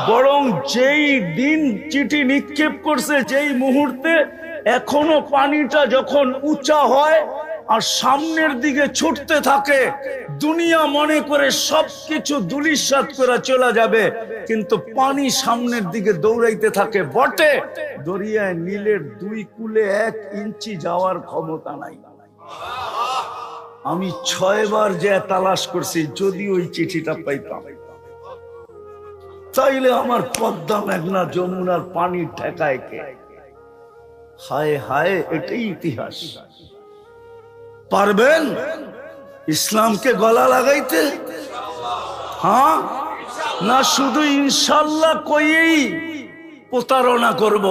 বরং যেই দিন চিঠি নিক্ষেপ করছে, যেই মুহূর্তে এখনো পানিটা যখন উঁচা হয় আর সামনের দিকে ছুটতে থাকে, দুনিয়া মনে করে সবকিছু ধূলিসাৎ করে চলে যাবে, কিন্তু পানি সামনের দিকে দৌড়াইতে থাকে। বটে দরিয়ায় নীলের 2 কূলে 1 ইঞ্চি যাওয়ার ক্ষমতা নাই। আমি 6 বার যে তালাশ করছি, যদি ওই চিঠিটা পাইতাম তাইলে আমার পদ্মা মেঘনা যমুনার পানি ঠেকায় কে? হায় হায়, এটাই ইতিহাস। পারবেন ইসলামকে গলা লাগাইতে? হ্যাঁ না শুধু ইনশাল্লাহ কইয়েই প্রতারণা করব?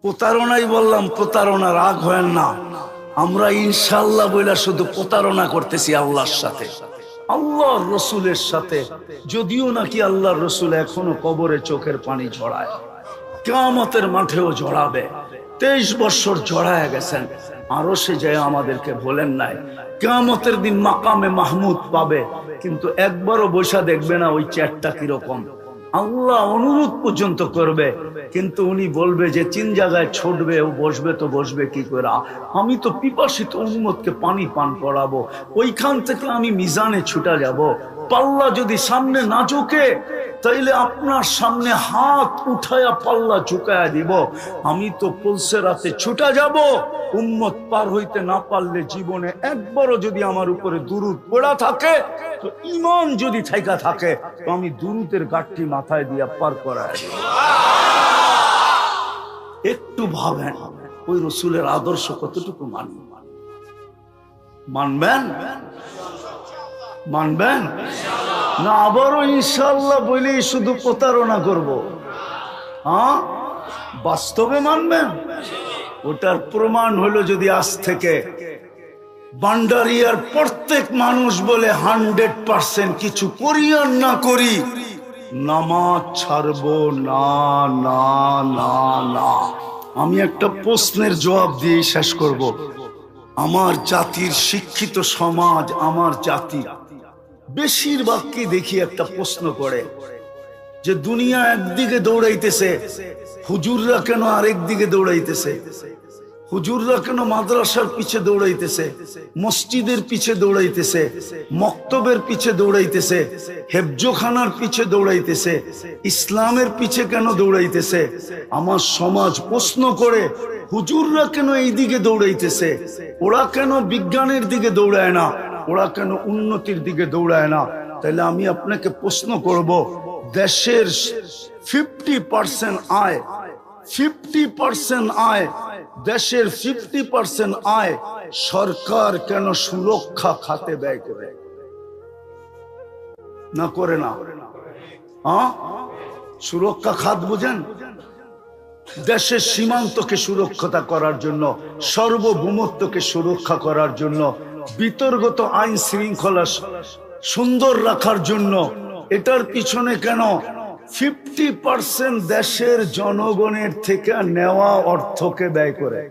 প্রতারণাই বললাম, প্রতারণা, রাগ হয় না। আমরা ইনশাল্লাহ বইলা শুধু প্রতারণা করতেছি আল্লাহর সাথে, আল্লাহর রসুলের সাথে। যদিও নাকি আল্লাহর রসুল এখনো কবরে চোখের পানি ঝরায়, কিয়ামতের মাঠেও ঝরাবে। 23 বছর ঝরায় গেছেন, আরো সে যায় আমাদেরকে বলেন নাই কিয়ামতের দিন মাকামে মাহমুদ পাবে, কিন্তু একবারও বসা দেখবে না ওই চেয়ারটা কিরকম। আল্লাহ অনুরোধ পর্যন্ত করবে, কিন্তু উনি বলবে যে 3 জায়গায় ছুটবে, ও বসবে তো বসবে কি করে? আমি তো পিপাসিত উম্মতকে পানি পান করাবো, ওইখান থেকে আমি মিজানে ছুটা যাব। পাল্লা যদি সামনে না ঝুঁকে তাইলে আপনার সামনে হাত উঠায়া পাল্লা ঝুঁকায়া দিব। আমি তো পলসে রাতে ছুটা যাব। উম্মত পার হইতে না পারলে জীবনে একবারও যদি আমার উপরে দুরূদ পড়া থাকে, তো ঈমান যদি থাইকা থাকে, তো আমি দুরূদের গাঁটটি মাথায় দিয়া পার করায় দিব। একটু ভাবেন ওই রসুলের আদর্শ কতটুকু মানবেন? মানবেন না আবারও ইনশাআল্লাহ বলেই শুধু প্রতারণা করব? হ্যাঁ, বাস্তবে মানবেন? ওটার প্রমাণ হলো যদি আজ থেকে বান্ডারিয়ার প্রত্যেক মানুষ বলে 100% কিছু করি আর না করি, নামাজ ছাড়বো না না না না। আমি একটা প্রশ্নের জবাব দিয়ে শেষ করব। আমার জাতির শিক্ষিত সমাজ, আমার জাতি বেশিরভাগকে দেখি একটা প্রশ্ন করে যে দুনিয়া একদিকে দৌড়াইতেছে, হুজুররা কেন আরেক দিকে দৌড়াইতেছে? হুজুররা কেন মাদ্রাসার পিছে দৌড়াইতেছে, মসজিদের পিছে দৌড়াইতেছে, মক্তবের পিছে দৌড়াইতেছে, হেফজোখানার পিছে দৌড়াইতেছে, ইসলামের পিছে কেন দৌড়াইতেছে? আমার সমাজ প্রশ্ন করে হুজুররা কেন এই দিকে দৌড়াইতেছে? ওরা কেন বিজ্ঞানের দিকে দৌড়ায় না? ওরা কেন উন্নতির দিকে দৌড়ায় না? তাহলে আমি আপনাকে প্রশ্ন করব, দেশের 50% আয়, 50% আয়, দেশের 50% আয় সরকার কেন সুরক্ষা খাতে ব্যয় করে না? করে না? হ্যাঁ, সুরক্ষা খাত বুঝেন? দেশের সীমান্তকে সুরক্ষা করার জন্য, সার্বভৌমত্বকে সুরক্ষা করার জন্য, বিতর্কিত আইন শৃঙ্খলা সুন্দর রাখার জন্য, এটার পিছনে কেন 50% দেশের জনগণের থেকে নেওয়া অর্থকে ব্যয় করে?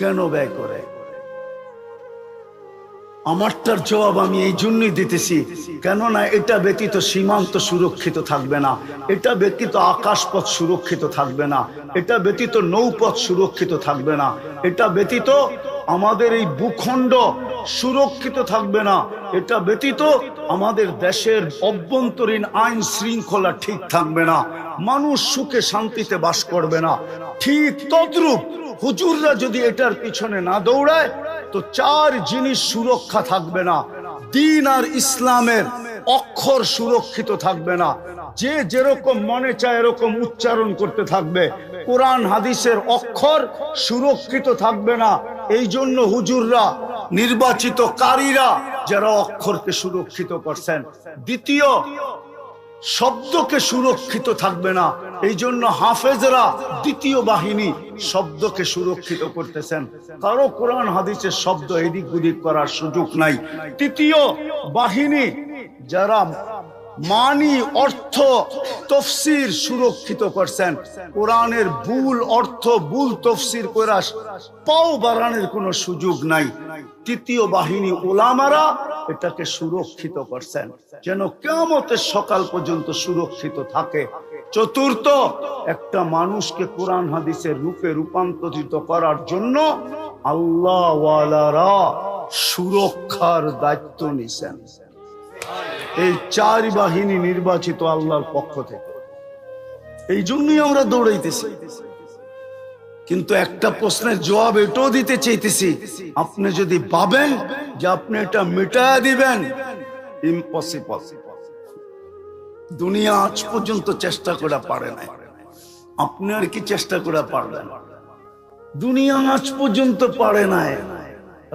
কেন ব্যয় করে? আমারটার জবাব আমি এই জন্যই দিতেছি, কেননা এটা ব্যতীত সীমান্ত সুরক্ষিত থাকবে না, এটা ব্যতীত আকাশপথ সুরক্ষিত থাকবে না, এটা ব্যতীত নৌপথ সুরক্ষিত থাকবে না, এটা ব্যতীত আমাদের এই ভূখণ্ড সুরক্ষিত থাকবে না, এটা ব্যতীত আমাদের দেশের অভ্যন্তরীণ আইন শৃঙ্খলা ঠিক থাকবে না, মানুষ সুখে শান্তিতে বাস করবে না। ঠিক তদ্রূপ হুজুররা যদি এটার পিছনে না দৌড়ায় তো 4 জিনিস সুরক্ষা থাকবে না। দ্বীন আর ইসলামের অক্ষর সুরক্ষিত থাকবে না। যে যেরকম মনে চায় এরকম উচ্চারণ করতে থাকবে, কোরআন হাদিসের অক্ষর সুরক্ষিত থাকবে না। এই জন্য হুজুররা, নির্বাচিত কারীরা যারা অক্ষরকে সুরক্ষিত করছেন। দ্বিতীয়, শব্দকে সুরক্ষিত থাকবে না। এই জন্য হাফেজরা, দ্বিতীয় বাহিনী, শব্দকে সুরক্ষিত করতেছেন। কারো কোরআন হাদিসের শব্দ এদিক ওদিক করার সুযোগ নাই। তৃতীয় বাহিনী যারা মানি, অর্থ, তফসির সুরক্ষিত করছেন। কোরআনের ভুল অর্থ, ভুল তফসির করা পাও বাড়ানোর কোনো সুযোগ নাই। তৃতীয় বাহিনী উলামারা এটাকে সুরক্ষিত করছেন যেন কিয়ামতের সকাল পর্যন্ত সুরক্ষিত থাকে। চতুর্থ, একটা মানুষকে কোরআন হাদিসের রূপে রূপান্তরিত করার জন্য আল্লাহ ওয়ালারা সুরক্ষার দায়িত্ব নিছেন। এই 4 বাহিনী নির্বাচিত আল্লাহর পক্ষ থেকে। এই জন্যই আমরা দৌড়াইতেছি। কিন্তু একটা প্রশ্নের জবাব এটাও দিতে চাইতেছি, আপনি যদি ভাবেন যে আপনি এটা মিটায়া দিবেন, ইম্পসিবল। দুনিয়া আজ পর্যন্ত চেষ্টা করে পারে নাই, আপনি আর কি চেষ্টা করে পারবেন? দুনিয়া আজ পর্যন্ত পারে নাই।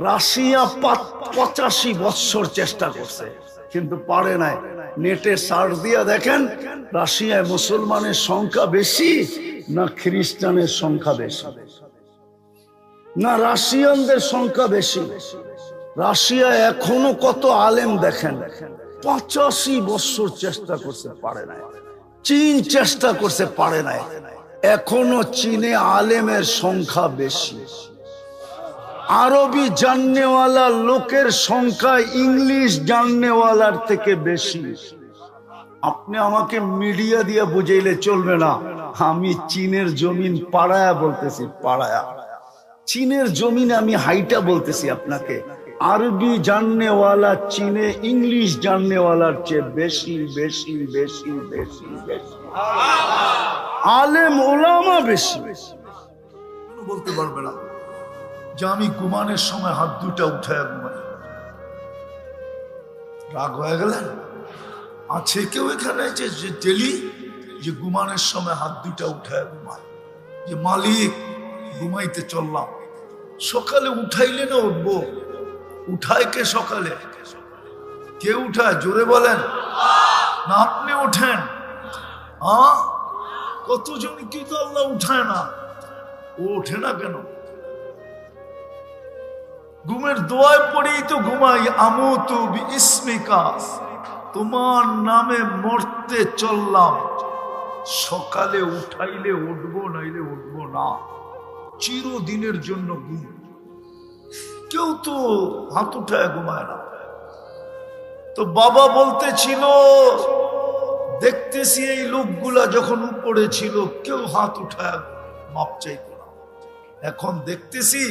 রাশিয়া 85 বছর চেষ্টা করছে কিন্তু পারে নাই। নেটে সার্চ দিয়া দেখেন, রাশিয়ায় মুসলমানের সংখ্যা বেশি না খ্রিস্টানের সংখ্যা বেশি? না রাশিয়ানদের সংখ্যা বেশি। রাশিয়া এখনো কত আলেম দেখেন, 85 বছর চেষ্টা করছে পারে নাই। চীন চেষ্টা করছে পারে নাই। এখনো চীনে আলেমের সংখ্যা বেশি। আরবি জাননেওয়ালা লোকের সংখ্যা ইংলিশ জাননেওয়ালার থেকে বেশি। আপনি আমাকে মিডিয়া দিয়ে বুঝাইলে চলবে না। আমি চীনের জমিন পাড়ায়া বলতেছি, পাড়ায়া। চীনের জমিনে আমি হাইটা বলতেছি আপনাকে। আরবি জাননেওয়ালা চীনে ইংলিশ জাননেওয়ালার চেয়ে বেশি বেশি বেশি বেশি বেশি। আলেম ওলামা বেশি। বলতে পারবে না যে আমি ঘুমানোর সময় হাত দুটা উঠায় ঘুমাই। রাগ হয়ে গেলেন? আছে কেউ এখানে যে ডেলি যে ঘুমানোর সময় হাত দুটা উঠায় ঘুমায়, যে মালিক ঘুমাইতে চললাম, সকালে উঠাইলে না উঠবো? উঠায় কে সকালে? কে উঠায়? জোরে বলেন না। আপনি ওঠেন? কতজন কি তো আল্লাহ উঠায় না? ও ওঠে না কেন? ঘুমের দোয়ায় পড়েই তো ঘুমাই। আমুতু বিইসমিকা, তোমার নামে মরতে চললাম। সকালে উঠাইলে উঠবো, নাইলে উঠবো না। চিরদিনের জন্য ঘুম। কেউ তো হাত উঠায় ঘুমায় না। তো বাবা বলতেছিল, দেখতেছি এই লোকগুলা যখন উপরে ছিল কেউ হাত উঠায় মাপ চাইত না। এখন দেখতেছি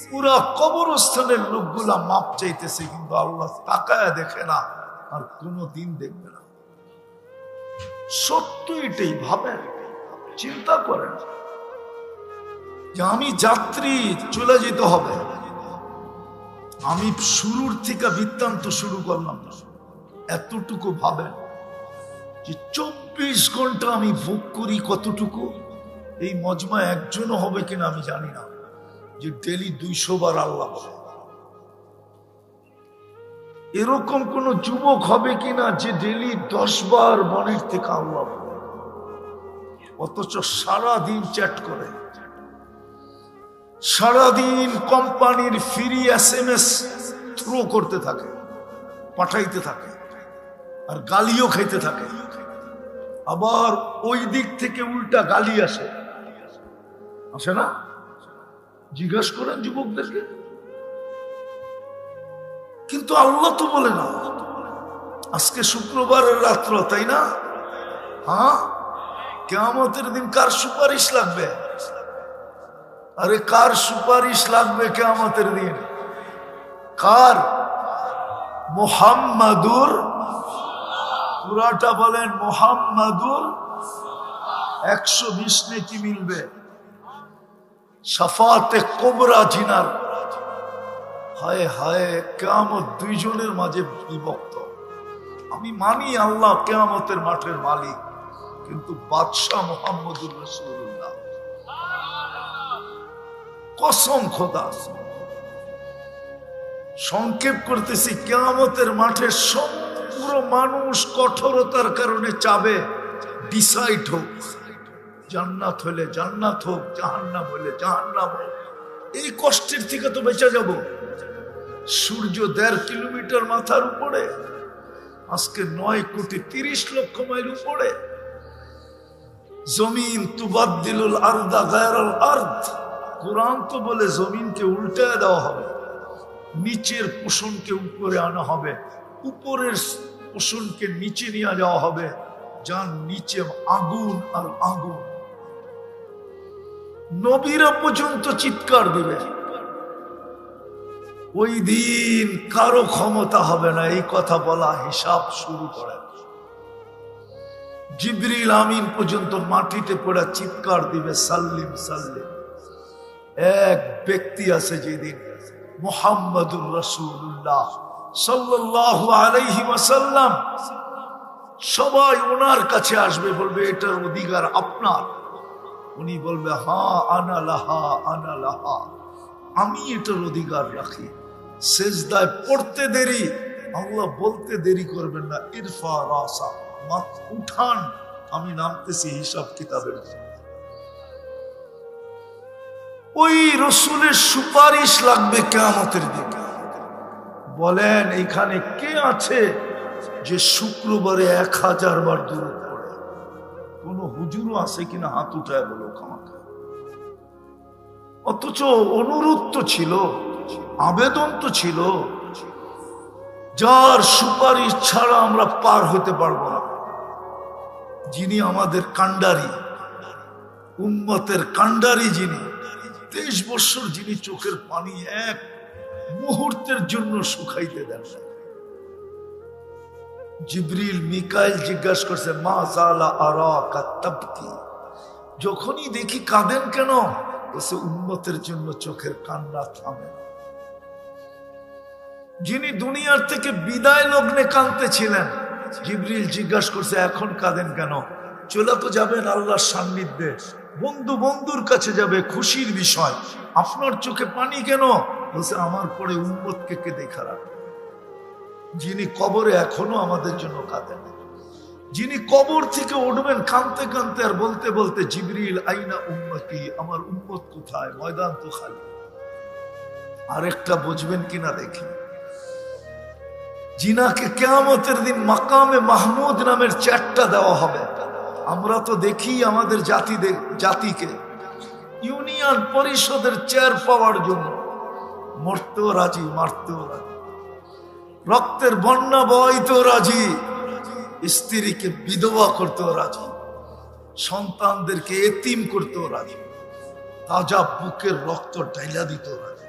পুরা কবরস্থানের লোকগুলা মাপ চাইতেছে, কিন্তু আল্লাহ তাকায় দেখে না, আর কোনদিন দেখবে না। সত্য এটাই। ভাবেন, চিন্তা করেন যে আমি যাত্রী, চলে যেতে হবে। আমি শুরুর থেকে বৃত্তান্ত শুরু করলাম না, এতটুকু ভাবেন যে 24 ঘন্টা আমি ভোগ করি কতটুকু। এই মজমা একজনও হবে কিনা আমি জানি না যে ডেলি 200 বার আল্লাহ বলে। এরকম কোন যুবক হবে কিনা যে ডেলি 10 বার মনের থেকে আল্লাহ বলে, অথচ সারাদিন চ্যাট করে, সারাদিন কোম্পানির ফ্রি SMS থ্রো করতে থাকে, পাঠাইতে থাকে, আর গালিও খাইতে থাকে। আবার ওই দিক থেকে উল্টা গালি আসে, আসে না? জিজ্ঞাসা করেন যুবকদেরকে। কিন্তু আল্লাহ তো বলে না। আজকে শুক্রবারের রাত্র, তাই না? কিয়ামতের দিন কার সুপারিশ লাগবে? আরে কার সুপারিশ লাগবে কিয়ামতের দিন? কার? মুহাম্মাদুর, পুরাটা বলেন মুহাম্মাদুর। 120 নেকি মিলবে। শাফাতে কোবরা জিনার। হায় হায়, কিয়ামত দুইজনের মাঝে বিভক্ত। আমি মানি আল্লাহ কিয়ামতের মাঠের মালিক, কিন্তু বাদশাহ মুহাম্মদুর রাসূলুল্লাহ, কসম খোদা। সংক্ষেপ করতেছি, কিয়ামতের মাঠে সমগ্র মানুষ কঠোরতার কারণে চাবে ডিসাইড হোক, জান্নাত হলে জান্নাত হোক, জাহান্নাম হলে জাহান্নাম হোক। এই কষ্টের থেকে তো বেঁচে যাব। সূর্য 1.5 কিলোমিটার মাথার উপরে, আজকে 9,30,00,000 মাইল উপরে। জমিন তুবাদ্দিলুল আরদা গায়রাল আরদ। কোরআন তো বলে জমিনকে উল্টায় দেওয়া হবে, নিচের পোষণকে উপরে আনা হবে, উপরের পোষণকে নিচে নিয়ে যাওয়া হবে, যার নিচে আগুন আর আগুন। নবীরা পর্যন্ত চিৎকার দিবে। ওই দিন কারো ক্ষমতা হবে না এই কথা বলা, হিসাব শুরু করে। জিবরিল আমিন পর্যন্ত মাটিতে পড়ে চিৎকার দিবে, সাল্লিম সাল্লিম। এক ব্যক্তি আছে যেদিন, মুহাম্মাদুর রাসূলুল্লাহ সাল্লাল্লাহু আলাইহি ওয়াসাল্লাম, সবাই ওনার কাছে আসবে, বলবে এটার অধিকার আপনার। উনি বলবে হা আনা লাহা, আনা লাহা, আমি এটার অধিকার রাখি। সেজদায় পড়তে দেরি, আল্লাহ বলতে দেরি করবেন না, ইরফা রাসা, মাথা উঠান, আমি নামতেছি হিসাব কিতাবের। ওই রসুলের সুপারিশ লাগবে কিয়ামতের দিন। বলেন এখানে কে আছে যে শুক্রবারে 1000 বার দরুদ পড়ে? কোন হুজুরও আছে কিনা হাত উঠায় বলো আমাকে। অথচ অনুরোধ তো ছিল, আবেদন তো ছিল, যার সুপারিশ ছাড়া আমরা পার হতে পারবো না। যিনি আমাদের কান্ডারি, উম্মতের কান্ডারি, যিনি 23 বছর, যিনি চোখের পানি এক মুহূর্তের জন্য শুকাইতে দেন না। জিবরিল মিকাইল জিজ্ঞাসা করছে, মা জালা আরাকা তাবকি, যখনই দেখি কাঁদেন কেন? বলছে উম্মতের জন্য চোখের কান্না থামে না। যিনি দুনিয়ার থেকে বিদায় লগ্নে কাঁদতেছিলেন, জিবরিল জিজ্ঞাসা করছে এখন কাঁদেন কেন? চলে তো যাবেন আল্লাহর সান্নিধ্যে, বন্ধু বন্ধুর কাছে যাবে, খুশির বিষয়, আপনার চোখে পানি কেন? বলছে আমার পরে উম্মতকে কে দেখা রাখবে। যিনি কবরে এখনো আমাদের জন্য কাঁদেন, যিনি কবর থেকে উঠবেন কাঁদতে কাঁদতে আর বলতে বলতে, জিবরিল আইনা উম্মতি, আমার উম্মত কোথায়, ময়দান তো খালি। আরেকটা বুঝবেন কিনা দেখি, জিনাকে কিয়ামতের দিন মাকামে মাহমুদ নামের চ্যাটটা দেওয়া হবে। আমরা তো দেখি আমাদের জাতিকে ইউনিয়ন পরিষদের চেয়ার পাওয়ার জন্য মরতেও রাজি, মারতেও রাজি, রক্তের বন্যা বইতেও রাজি, স্ত্রীকে বিধবা করতেও রাজি, সন্তানদেরকে এতিম করতেও রাজি, তাজা বুকের রক্ত ঢাইলা দিতেও রাজি।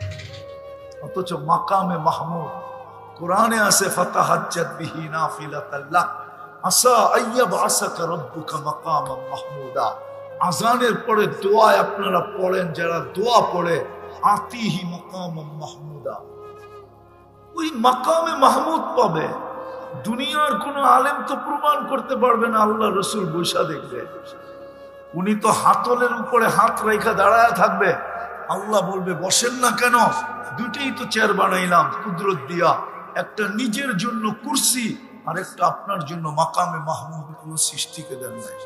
অথচ মাকামে মাহমুদ কোরআনে আছে, ফাতাহাজ্জাত বিহি নাফিলাতাল লাক আসা আইয়াবআসাকা রাব্বুকা মাকামান মাহমুদা। আজানের পরে দোয়া আপনারা পড়েন, যারা দোয়া পড়ে, আতিহি মাকামান মাহমুদা, ওই মাকামে মাহমুদ পাবে। দুনিয়ার কোন আলেম তো প্রমাণ করতে পারবে না, আল্লাহ রসুল বৈশা দেখবে। উনি তো হাতলের উপরে হাত রেখা দাঁড়ায় থাকবে, আল্লাহ বলবে বসেন না কেন? দুটেই তো চেয়ার বানাইলাম কুদরত দিয়া, একটা নিজের জন্য কুরসি আর একটা আপনার জন্য মাকামে মাহমুদ। কোন সৃষ্টিকে দেন নাই।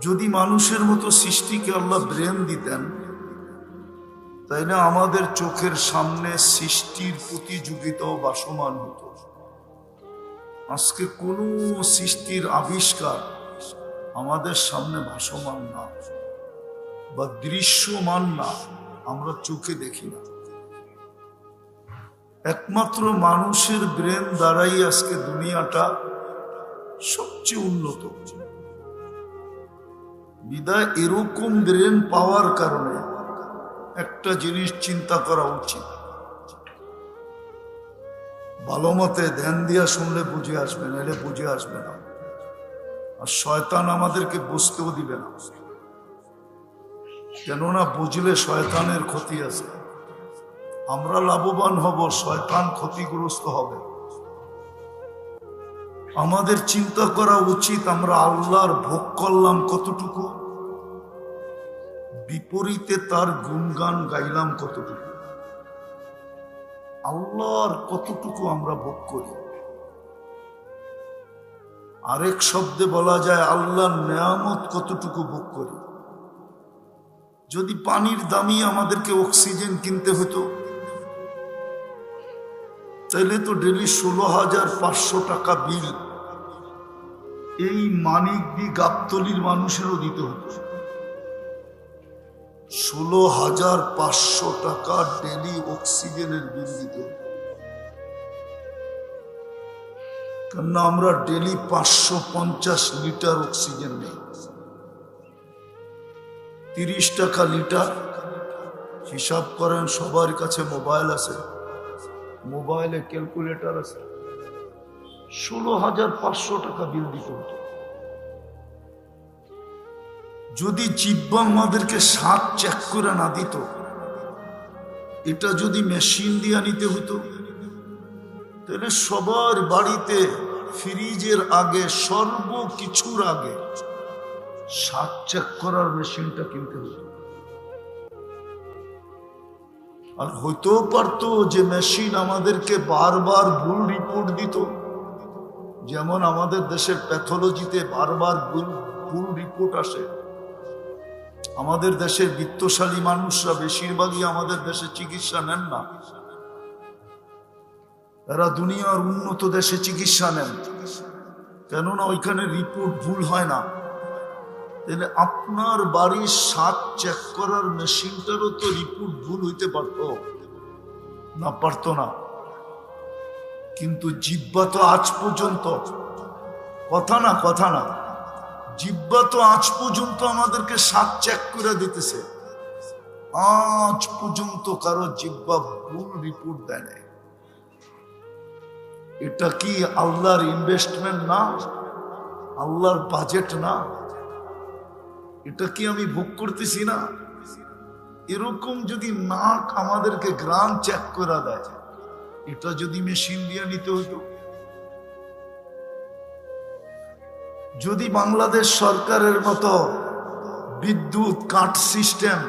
যদি মানুষের মতো সৃষ্টিকে আল্লাহ ব্রেন দিতেন, তাই না আমাদের চোখের সামনে সৃষ্টির প্রতিযোগিতাও বাসমান হতো। আজকে কোন সৃষ্টির আবিষ্কার আমাদের সামনে ভাসমান না বা দৃশ্যমান না, আমরা চোখে দেখি না। একমাত্র মানুষের ব্রেন দ্বারাই আজকে দুনিয়াটা সবচেয়ে উন্নত। বিদায় এরকম ব্রেন পাওয়ার কারণে একটা জিনিস চিন্তা করা উচিত, ভালো মতে ধ্যান দিয়া শুনলে বুঝে আসবে, নাহলে বুঝে আসবে না। আর শয়তান আমাদেরকে বুঝতেও দিবে না। কেননা বুঝলে শয়তানের ক্ষতি আছে, আমরা লাভবান হব, শয়তান ক্ষতিগ্রস্ত হবে। আমাদের চিন্তা করা উচিত আমরা আল্লাহর ভোগ করলাম কতটুকু, বিপরীতে তার গুণগান গাইলাম কতটুকু, আল্লাহর কতটুকু আমরা ভোগ করি। আরেক শব্দে বলা যায় আল্লাহর নেয়ামত কতটুকু ভোগ করি। যদি পানির দামই আমাদেরকে অক্সিজেন কিনতে হতো, তাহলে তো ডেলি 16,500 টাকা বিল এই মানিকদি গাবতলির মানুষেরও দিতে হতো। 16,500 টাকা ডেলি অক্সিজেনের বিল দিতে হতো। কেননা আমরা ডেলি 550 লিটার অক্সিজেন নেই। 30 টাকা লিটার, হিসাব করেন। সবার কাছে মোবাইল আছে, মোবাইলে ক্যালকুলেটর আছে। 16,500 টাকা বিল দিতে হতো। যদি জিহ্বা আমাদেরকে স্বাদ চেক করে না দিত, এটা যদি মেশিন দিয়ে নিতে হতো, তাহলে সবার বাড়িতে ফ্রিজের আগে, সর্বকিছুর আগে স্বাদ চেক করার মেশিনটা কিনতে হতো। আর হইতেও পারতো যে মেশিন আমাদেরকে বারবার ভুল রিপোর্ট দিত, যেমন আমাদের দেশের প্যাথোলজিতে বারবার ভুল রিপোর্ট আসে। আমাদের দেশের বিত্তশালী মানুষরা বেশিরভাগই আমাদের দেশে চিকিৎসা নেন না, এরা দুনিয়ার উন্নত দেশে চিকিৎসা নেন, কেননা ওইখানে রিপোর্ট ভুল হয় না। তাহলে আপনার বাড়ির স্বাদ চেক করার মেশিনটারও তো রিপোর্ট ভুল হইতে পারতো না? পারতো না। কিন্তু জিহ্বা তো আজ পর্যন্ত, কথা না, জিহ্বা তো আজ পর্যন্ত আমাদেরকে স্বাদ চেক করে দিতেছে। আজ পর্যন্ত কারো জিহ্বা ভুল রিপোর্ট দেয় নাই। এটা কি আল্লাহর ইনভেস্টমেন্ট না? আল্লাহর বাজেট না? এটা কি আমি ভোগ করতেছি না? এরকম যদি নাক আমাদেরকে গ্রাম চেক করে দেয়, এটা যদি মেশিন দিয়ে নিতে হতো, যদি বাংলাদেশ সরকারের মতো বিদ্যুৎ কাট সিস্টেম,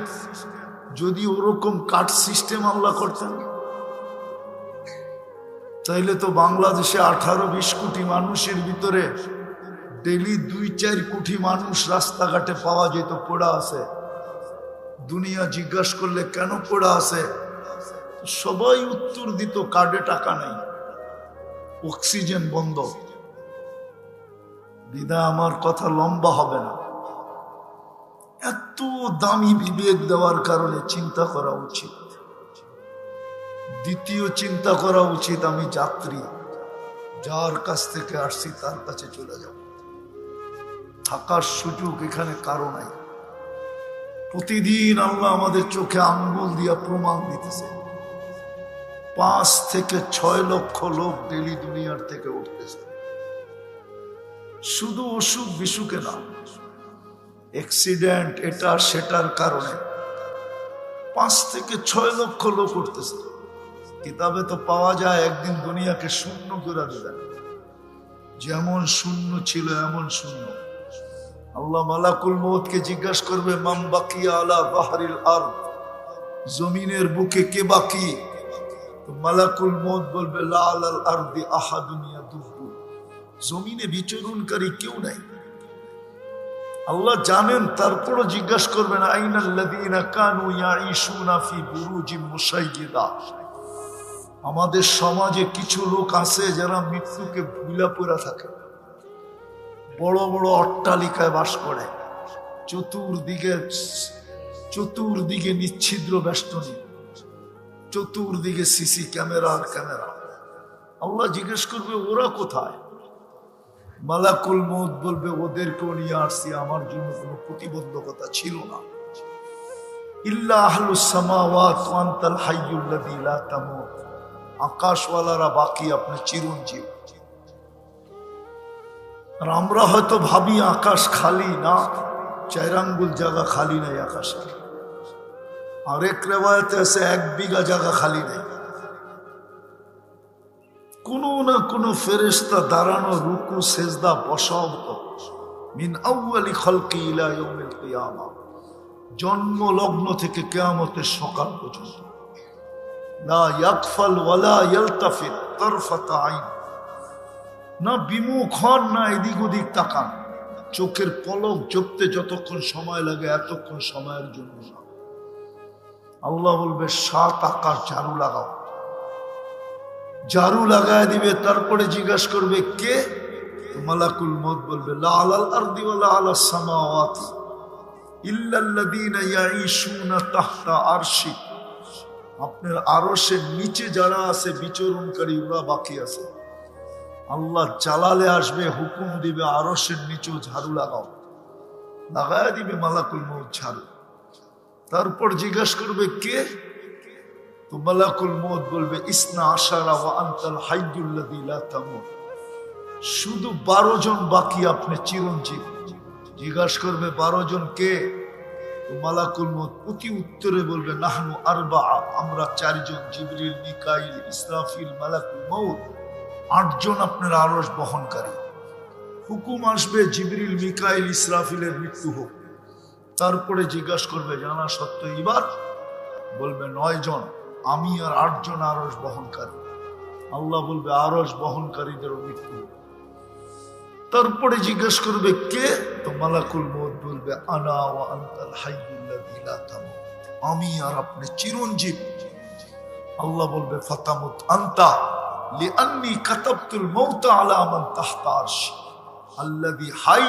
যদি ওরকম কাট সিস্টেম আল্লাহ করতেন, তাইলে তো বাংলাদেশে 18-20 কোটি মানুষের ভিতরে ডেলি 2-4 কোটি মানুষ রাস্তাঘাটে পাওয়া যেত পড়া আছে। দুনিয়া জিজ্ঞাসা করলে কেন পড়া আছে, সবাই উত্তর দিত কার্ডে টাকা নেই, অক্সিজেন বন্ধ। বিদা আমার কথা লম্বা হবে না। এত দামি বিবেক দেওয়ার কারণে চিন্তা করা উচিত। দ্বিতীয় চিন্তা করা উচিত, আমি যাত্রী, যার কাছ থেকে আসছি তার কাছে চলে যাব। থাকার সুযোগ এখানে কারো নাই। প্রতিদিন আল্লাহ আমাদের চোখে আঙ্গুল দিয়া প্রমাণ দিতেছে। 5 থেকে 6 লক্ষ লোক ডেলি দুনিয়ার থেকে উঠতেছে। শুধু অসুখ বিসুখে না, অ্যাক্সিডেন্ট এটা সেটার কারণে 5 থেকে 6 লক্ষ লোক উঠতেছে। কিতাবে তো পাওয়া যায় একদিন দুনিয়াকে শূন্য করে দেবেন, যেমন শূন্য ছিল এমন শূন্য। আল্লাহ মালাকুল মউতকে জিজ্ঞাসা করবে, মান বাকিয়া আলা বাহরিল আরদ, জমিনের বুকে কে বাকি? তো মালাকুল মউত বলবে, লা আলাল আরদি আহাদুন ইয়াদুব্বু, জমিনে বিচরণকারী কেউ নাই। আল্লাহ জানেন, তারপরও জিজ্ঞাসা করবেন, আইনাল্লাযীনা কানু ইয়াঈশুনা ফি বুরুজিম মুশাইয়্যিদা, আমাদের সমাজে কিছু লোক আছে যারা মৃত্যুকে ভুলা পড়া থাকে, বড় বড় অট্টালিকায় বাস করে, চতুর্দিকে নিচ্ছিদ্র বেষ্টনী, চতুর্দিকে সিসি ক্যামেরা আর ক্যামেরা। আল্লাহ জিজ্ঞেস করবে, ওরা কোথায়? মালাকুল মউত বলবে, ওদেরকেও নিয়ে আসছি, আমার জন্য কোনো প্রতিবন্ধকতা ছিল না। ইল্লা আহলুস সামাওয়াত ওয়া আনতাল হাইয়ুল্লাযী লা তামুত, আকাশওয়ালারা বাকি, আপনি চিরঞ্জীব। আর আমরা হয়তো ভাবি আকাশ খালি, না, 4 আঙ্গুল জায়গা খালি নাই আকাশে। আরেক রেওয়ায়েতে আছে 1 বিঘা জায়গা খালি নেই। কোনো না কোনো ফেরেশতা দাঁড়ানো, রুকু সেজদা বসাও মিন আউয়ালি খালকি ইলা ইয়াউমিল কিয়ামা, জন্ম লগ্ন থেকে কিয়ামতের সকাল পর্যন্ত। লা ইয়াকফাল ওয়ালা ইয়ালতাফিত তারফাত আইন, না বিমুখ হন না এদিক ওদিক তাকান। চোখের পলক ঝপতে যতক্ষণ সময় লাগে এতক্ষণ সময়ের জন্য না। আল্লাহ বলবে 7 আকাশ ঝাড়ু লাগাও, ঝাড়ু লাগায় দিবে। তারপরে জিজ্ঞাসা করবে কে? মালাকুল মউত বলবে লা আলাল আরদি ওয়ালা আলাস সামাওয়াতি ইল্লাল্লাযীনা ইয়াঈশুনা তাহতা আরশি, আপনার আরশের নিচে যারা আছে বিচরণকারী ওরা বাকি আছে। আল্লাহ জালালে আসবে, হুকুম দিবে আরশের নিচেও ঝাড়ু লাগাও, লাগায় দিবে মালাকুল মউত ঝাড়ু। তারপর জিজ্ঞাসা করবে কে? তো মালাকুল মউত বলবে ইসনা আশারা ওয়া আনতাল হাইয়ুল্লাযী লা তামুত, শুধু 12 জন বাকি, আপনি চিরঞ্জীব। জিজ্ঞাসা করবে 12 জন কে? তো মালাকুল মউত প্রতি উত্তরে বলবে নাহনু আরবা, আমরা 4 জন, জিবরিল, মিকাইল, ইসরাফিল, মালাকুল মউত। 8 জন আপনার আরশ বহনকারী। হুকুম আসবে জিবরিল, মিকাইল, ইসরাফিলের মৃত্যু হোক। তারপরে জিজ্ঞাসা করবে জানা সত্য এবার? বলবে 9 জন, আমি আর 8 জন আরশ বহনকারী। আল্লাহ বলবে আরশ বহনকারীদেরও মৃত্যু হোক। তারপরে জিজ্ঞাসা করবে কে? তো মালাকুল মউত বলবে আনা ওয়া আনতাল হাইয়ুল্লাযী লা তামুত, আমি আর আপনি চিরঞ্জীব। আল্লাহ বলবে ফাতামুত আনতা লিআন্নী কাতাবতুল মাউতা আলা মান তাহতা আরশি আল্লাযী হাই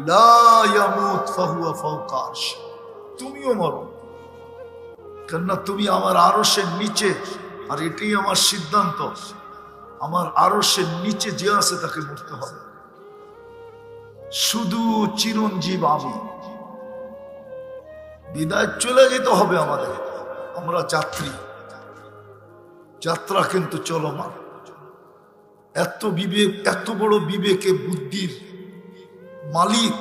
লা ইয়ামুত ফাহুয়া ফাওকা আরশি, তুমিও মরো, কেননা তুমি আমার আরশের নিচে। আর এটাই আমার সিদ্ধান্ত, আমার আরশের নিচে যে আছে তাকে মরতে হবে। শুধু চিরঞ্জীব আমি। বিদায় চলে যেতে হবে আমাদের, আমরা যাত্রী, যাত্রা কিন্তু চলমান। এত বিবেক, এত বড় বিবেকে বুদ্ধির মালিক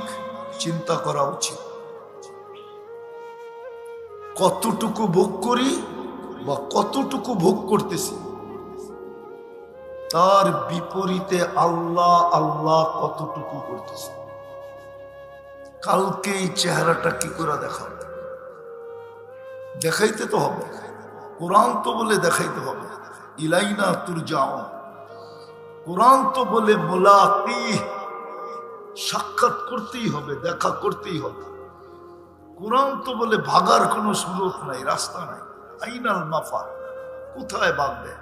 চিন্তা করা উচিত। কতটুকু ভোগ করি বা কতটুকু ভোগ করতেছি, তার বিপরীতে আল্লাহ আল্লাহ কতটুকু করতেছে। কালকে এই চেহারাটা কি করে দেখাবে? দেখাইতে তো হবে, কোরআন তো বলে দেখাইতে হবে। ইলাইনা তুরজাউন, কোরআন তো বলে মুলাকি, সাক্ষাৎ করতেই হবে, দেখা করতেই হবে। কোরআন তো বলে ভাগার কোনো সুযোগ নাই, রাস্তা নাই। আইনাল মাফার, কোথায় ভাগবে?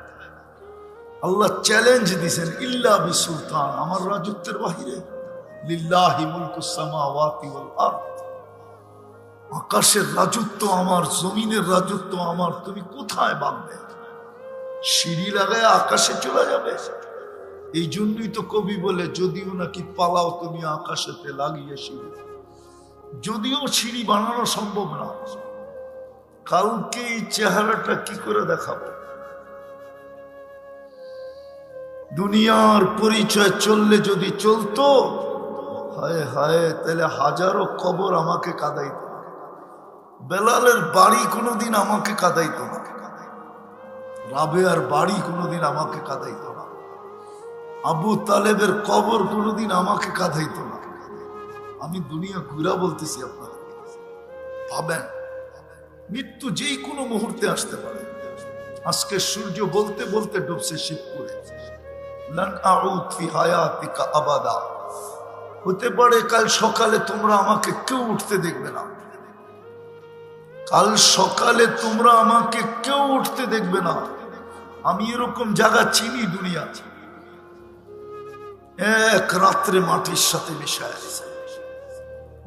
আল্লাহ চ্যালেঞ্জ দিয়েছেন ইল্লা বিসুলতান, আমার রাজত্বের বাহিরে। লিল্লাহি মুলকুস সামাওয়াতি ওয়াল আরদ, আকাশের রাজত্ব আমার, জমিনের রাজত্ব আমার, তুমি কোথায় ভাগবে? সিঁড়ি লাগায় আকাশে চলে যাবে? এই জন্যই তো কবি বলে যদিও নাকি পালাও তুমি আকাশেতে লাগিয়ে সিঁড়ি, যদিও সিঁড়ি বানানো সম্ভব না। কালকে এই চেহারাটা কি করে দেখাবো? দুনিয়ার পরিচয় চললে যদি চলতো, হায় হায়, তাহলে হাজারো কবর আমাকে কাঁদাইত না। বেলালের বাড়ি কোনোদিন আমাকে কাঁদাইত না, রাবেয়ার বাড়ি কোনোদিন আমাকে কাঁদাইত না, আবু তালেবের কবর কোনোদিন আমাকে কাঁদাইত না। আমি দুনিয়া ঘুরা বলতেছি আপনাদের, ভাবেন মৃত্যু যেই কোনো মুহূর্তে আসতে পারে। আজকে সূর্য বলতে বলতে ডুবছে শিবপুরে, লান আউদ ফি হায়াতিকা আবাদা, হতে পারে কাল সকালে তোমরা আমাকে কেউ উঠতে দেখবে না। কাল সকালে তোমরা আমাকে কেউ উঠতে দেখবে না। আমি এরকম জায়গা চিনি দুনিয়া, এক রাত্রে মাটির সাথে মিশায় আছে।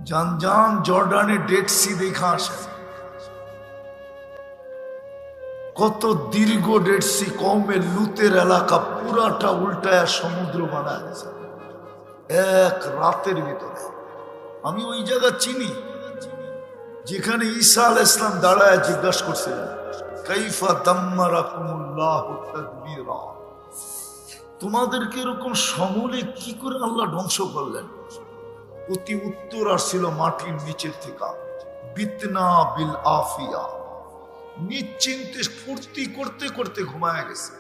যান যান জর্ডানে ডেড সি দেখা আসে, কত দীর্ঘ ডেড সি, কওমে লুতের এলাকা পুরাটা উল্টায় সমুদ্র বানায় গেছে এক রাতের ভিতরে। আমি ওই জায়গা চিনি যেখানে ঈসা আলাইহিস সালাম দাঁড়ায় জিজ্ঞাসা করছিলেন কাইফা দাম্মারাকুমুল্লাহু তাদবীরা, তোমাদেরকে এরকম সমূলে কি করে আল্লাহ ধ্বংস করলেন? অতি উত্তর আসছিল মাটির নিচের থেকে, বিতনা বিল আফিয়া, নিশ্চিন্তে ফুর্তি করতে করতে ঘুমায় গেছে।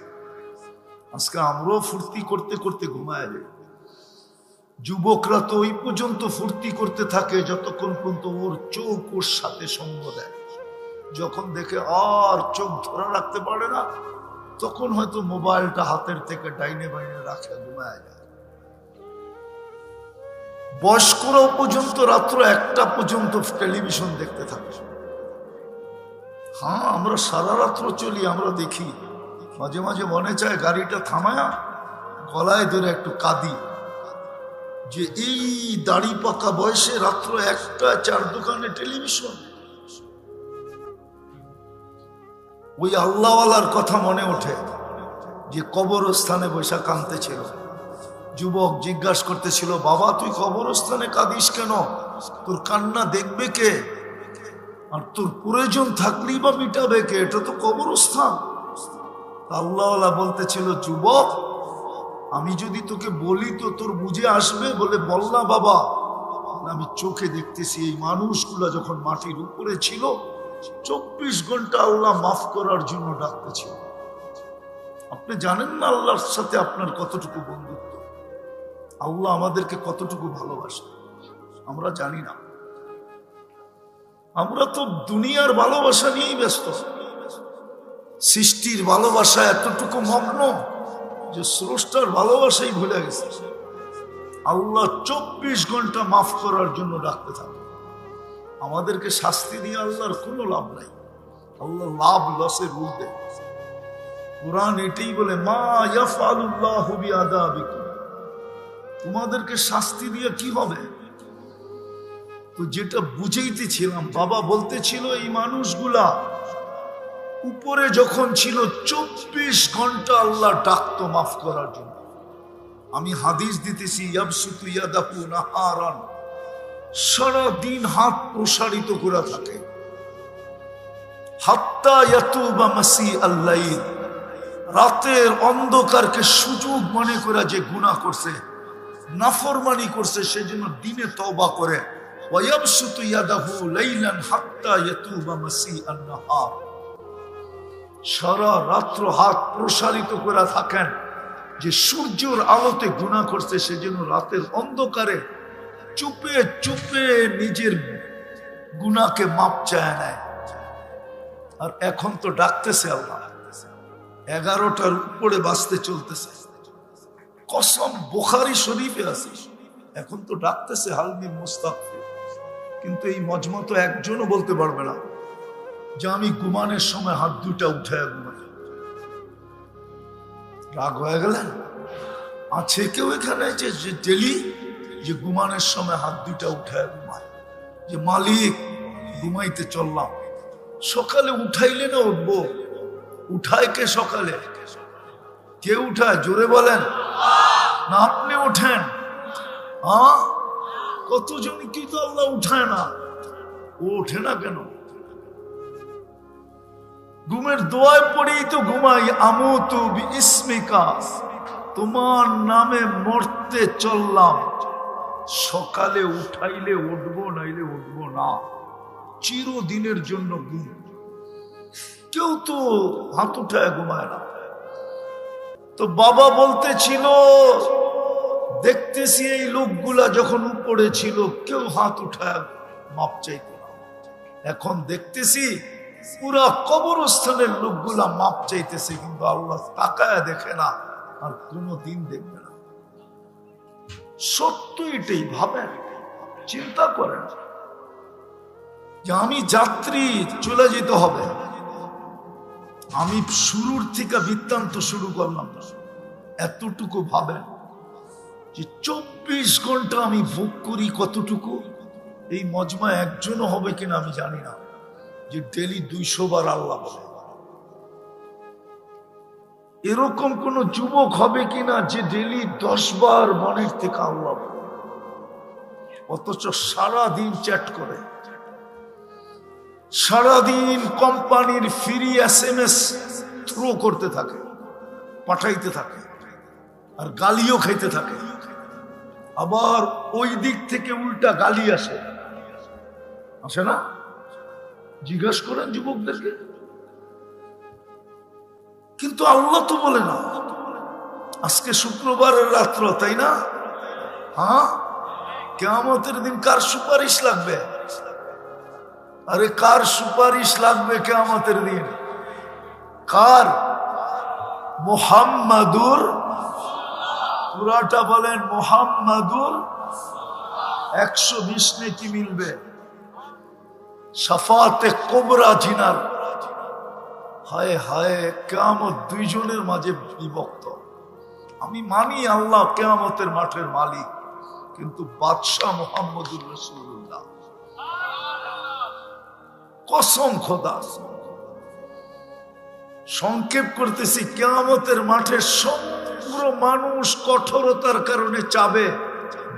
আজকে আমরাও ফুর্তি করতে করতে ঘুমায় যাই। যুবকরা তো ওই পর্যন্ত ফুর্তি করতে থাকে যতক্ষণ পর্যন্ত ওর চোখ ওর সাথে সঙ্গ দেয়। যখন দেখে আর চোখ ধরে রাখতে পারে না, তখন হয়তো মোবাইলটা হাতের থেকে ডাইনে বাইনে রাখে ঘুমায় যায়। বয়স্করাও পর্যন্ত রাত্র 1টা পর্যন্ত টেলিভিশন দেখতে থাকে। হ্যাঁ, আমরা সারা রাত্র চলি, আমরা দেখি। মাঝে মাঝে মনে চায় গাড়িটা থামায়া গলায় ধরে একটু কাঁদি, যে এই দাড়ি পাকা বয়সে রাত্র 1টা 4 দোকানে টেলিভিশন। ওই আল্লাহওয়ালার কথা মনে ওঠে যে কবরস্থানে বৈশা কাঁদতেছিল। যুবক জিজ্ঞাসা করতেছিল, বাবা তুই কবরস্থানে কাঁদিস কেন? তোর কান্না দেখবে কে? আর তোর প্রয়োজন থাকলেই বা মিটাবে কে? এটা তো কবরস্থান। আল্লাহওয়ালা বলতেছিল, যুবক আমি যদি তোকে বলি তো তোর বুঝে আসবে? বলে বল না বাবা। আমি চোখে দেখতেছি এই মানুষগুলা যখন মাটির উপরে ছিল 24 ঘন্টা আল্লাহ মাফ করার জন্য ডাকতেছিল। আপনি জানেন না আল্লাহর সাথে আপনার কতটুকু বন্ধুত্ব, আল্লাহ আমাদেরকে কতটুকু ভালোবাসে, আমরা জানি না। আমরা তো দুনিয়ার ভালোবাসা নিয়েই ব্যস্ত, সৃষ্টির ভালোবাসা এতটুকু মগ্ন যে স্রষ্টার ভালোবাসাই ভুলে গেছে। আল্লাহ 24 ঘন্টা মাফ করার জন্য ডাকতে থাকে। আমাদেরকে শাস্তি দিয়ে আল্লাহর কোনো লাভ নাই। আল্লাহ লাভ লসের রুল দেয়। কুরআন এটাই বলে, মা ইয়াফআলুল্লাহু বিআযাবিকুম, তোমাদেরকে শাস্তি দিয়ে কি হবে? তো যেটা বুঝাইতেছিলাম, বাবা বলতেছিল এই মানুষগুলা উপরে যখন ছিল 24 ঘন্টা আল্লাহ ডাকতো মাফ করার জন্য। আমি হাদিস দিতেছি, ইয়াবসুতু ইয়াদাহু নাহারান, সারা দিন হাত প্রসারিত করে থাকে, হাত্তা ইয়াতুবা মাসি আল-লাইল, রাতের অন্ধকারকে সুযোগ মনে করে যে গুনাহ করছে, নাফরমানি করছে, সেজন্য দিনে তওবা করে। ওয়ায়াবসুতু ইয়াদাহু লাইলান হাত্তা ইয়াতুবা মাসি আন-নাহার, সারা রাত্র হাত প্রসারিত করে থাকেন যে সূর্যের আলোতে গুনাহ করছে, সেজন্য রাতের অন্ধকারে চুপে চুপে নিজের গুনাহকে মাপ চায় নেয়। আর এখন তো ডাকতেছে আল্লাহ, 11টার উপরে বাঁচতে চলতেছে, কসম বুখারী শরীফে আছে। এখন তো ডাকতেছে হালমি মুস্তাগফির, কিন্তু এই মজমা তো একজনও বলতে পারবে না যে আমি ঘুমানোর সময় হাত দুটা উঠায় ঘুমাই। রাগ হয়ে গেলেন? আছে কেউ এখানে যে ডেলি যে ঘুমানোর সময় হাত দুটা উঠায় ঘুমায়, যে মালিক ঘুমাইতে চললাম, সকালে উঠাইলে না উঠবো? উঠায় কে সকালে? কে উঠায়? জোরে বলেন না। আপনি ওঠেন? কতজন কি তো আল্লাহ উঠায় না? ও ওঠে না কেন? ঘুমের দোয়ায় পড়েই তো ঘুমাই, আমুতু বিইসমিকা, তোমার নামে মরতে চললাম। সকালে উঠাইলে উঠবো, নাইলে উঠবো না, চিরদিনের জন্য ঘুম। কেউ তো হাত উঠায় ঘুমায় না। তো বাবা বলতেছিল, দেখতেছি এই লোকগুলা যখন উপরে ছিল কেউ হাত উঠায় মাপ চাইত না। এখন দেখতেছি পুরা কবরস্থানের লোকগুলা মাপ চাইতেছে, কিন্তু আল্লাহ তাকায় দেখে না, আর কোনদিন দেখবে না। সত্য এটাই। ভাবেন, চিন্তা করেন যে আমি যাত্রী, চলে যেতে হবে। আমি শুরুর থেকে বৃত্তান্ত শুরু করলাম না, এতটুকু ভাবেন যে 24 ঘন্টা আমি ভোগ করি কতটুকু। এই মজমা একজনও হবে কিনা আমি জানি না যে ডেলি 200 বার আল্লাহ বলে। এরকম কোন যুবক হবে কিনা যে ডেলি 10 বার মনের থেকে আল্লাহ বলে, অথচ সারাদিন চ্যাট করে, সারাদিন কোম্পানির ফ্রি SMS থ্রো করতে থাকে, পাঠাইতে থাকে, আর গালিও খাইতে থাকে। আবার ওই দিক থেকে উল্টা গালি আসে না? জিজ্ঞাসা করেন যুবকদেরকে, কিন্তু আল্লাহ তো বলে না। আজকে শুক্রবারের রাত্র, তাই না? হ্যাঁ, কিয়ামতের দিন কার সুপারিশ লাগবে? আরে কার সুপারিশ লাগবে কিয়ামতের দিন? কার? মুহাম্মাদুর, পুরাটা বলেন মুহাম্মাদুর। 120 নেকি মিলবে। শাফাতে কোবরা জিনার। হায় হায়, কিয়ামত দুইজনের মাঝে বিভক্ত। আমি মানি আল্লাহ কিয়ামতের মাঠের মালিক, কিন্তু বাদশাহ মুহাম্মদুর রাসূলুল্লাহ। কসম খোদা, সংক্ষেপ করতেছি, কিয়ামতের মাঠে সমগ্র মানুষ কঠোরতার কারণে চাবে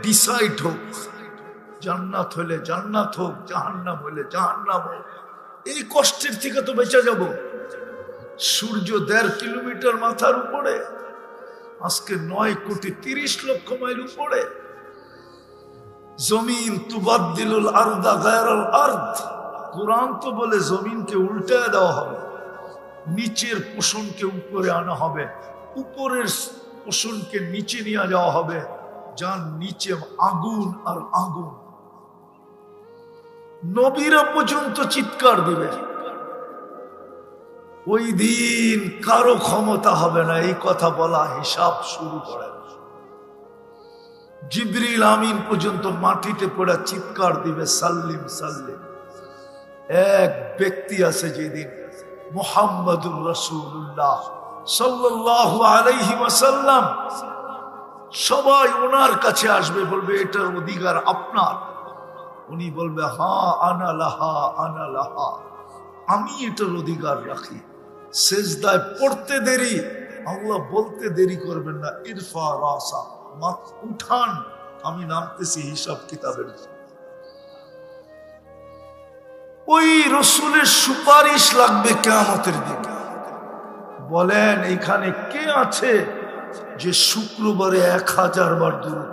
ডিসাইড হোক, জান্নাত হলে জান্নাত হোক, জাহান্নাম হলে জাহান্নাম হোক। এই কষ্টের থেকে তো বেঁচে যাব। সূর্য 1.5 কিলোমিটার মাথার উপরে, আজকে 9,30,00,000 মাইল উপরে। জমিন তুবাদ্দিলুল আরদা গায়রাল আরদ। কুরআন তো বলে জমিনকে উল্টায় দেওয়া হবে, নিচের পোষণকে উপরে আনা হবে, উপরের পোষণকে নিচে নিয়ে যাওয়া হবে, যার নিচে আগুন আর আগুন। নবীরা পর্যন্ত চিৎকার দিবে। ওই দিন কারো ক্ষমতা হবে না এই কথা বলা, হিসাব শুরু করে। জিবরিল আমিন পর্যন্ত মাটিতে পড়ে চিৎকার দিবে, সাল্লিম সাল্লিম। এক ব্যক্তি আছে যেদিন, মুহাম্মাদুর রাসূলুল্লাহ সাল্লাল্লাহু আলাইহি ওয়াসাল্লাম। সবাই ওনার কাছে আসবে, বলবে এটার অধিকার আপনার। উনি বলবে হ্যাঁ আনা লাহা, আনা লাহা, আমি এটার অধিকার রাখি। সেজদায় পড়তে দেরি, আল্লাহ বলতে দেরি করবেন না, ইরফা রাসা, মাথা উঠান, আমি নামতেছি হিসাব কিতাবের। ওই রসুলের সুপারিশ লাগবে কিয়ামতের দিন। বলেন এখানে কে আছে যে শুক্রবারে 1000 বার দুরূদ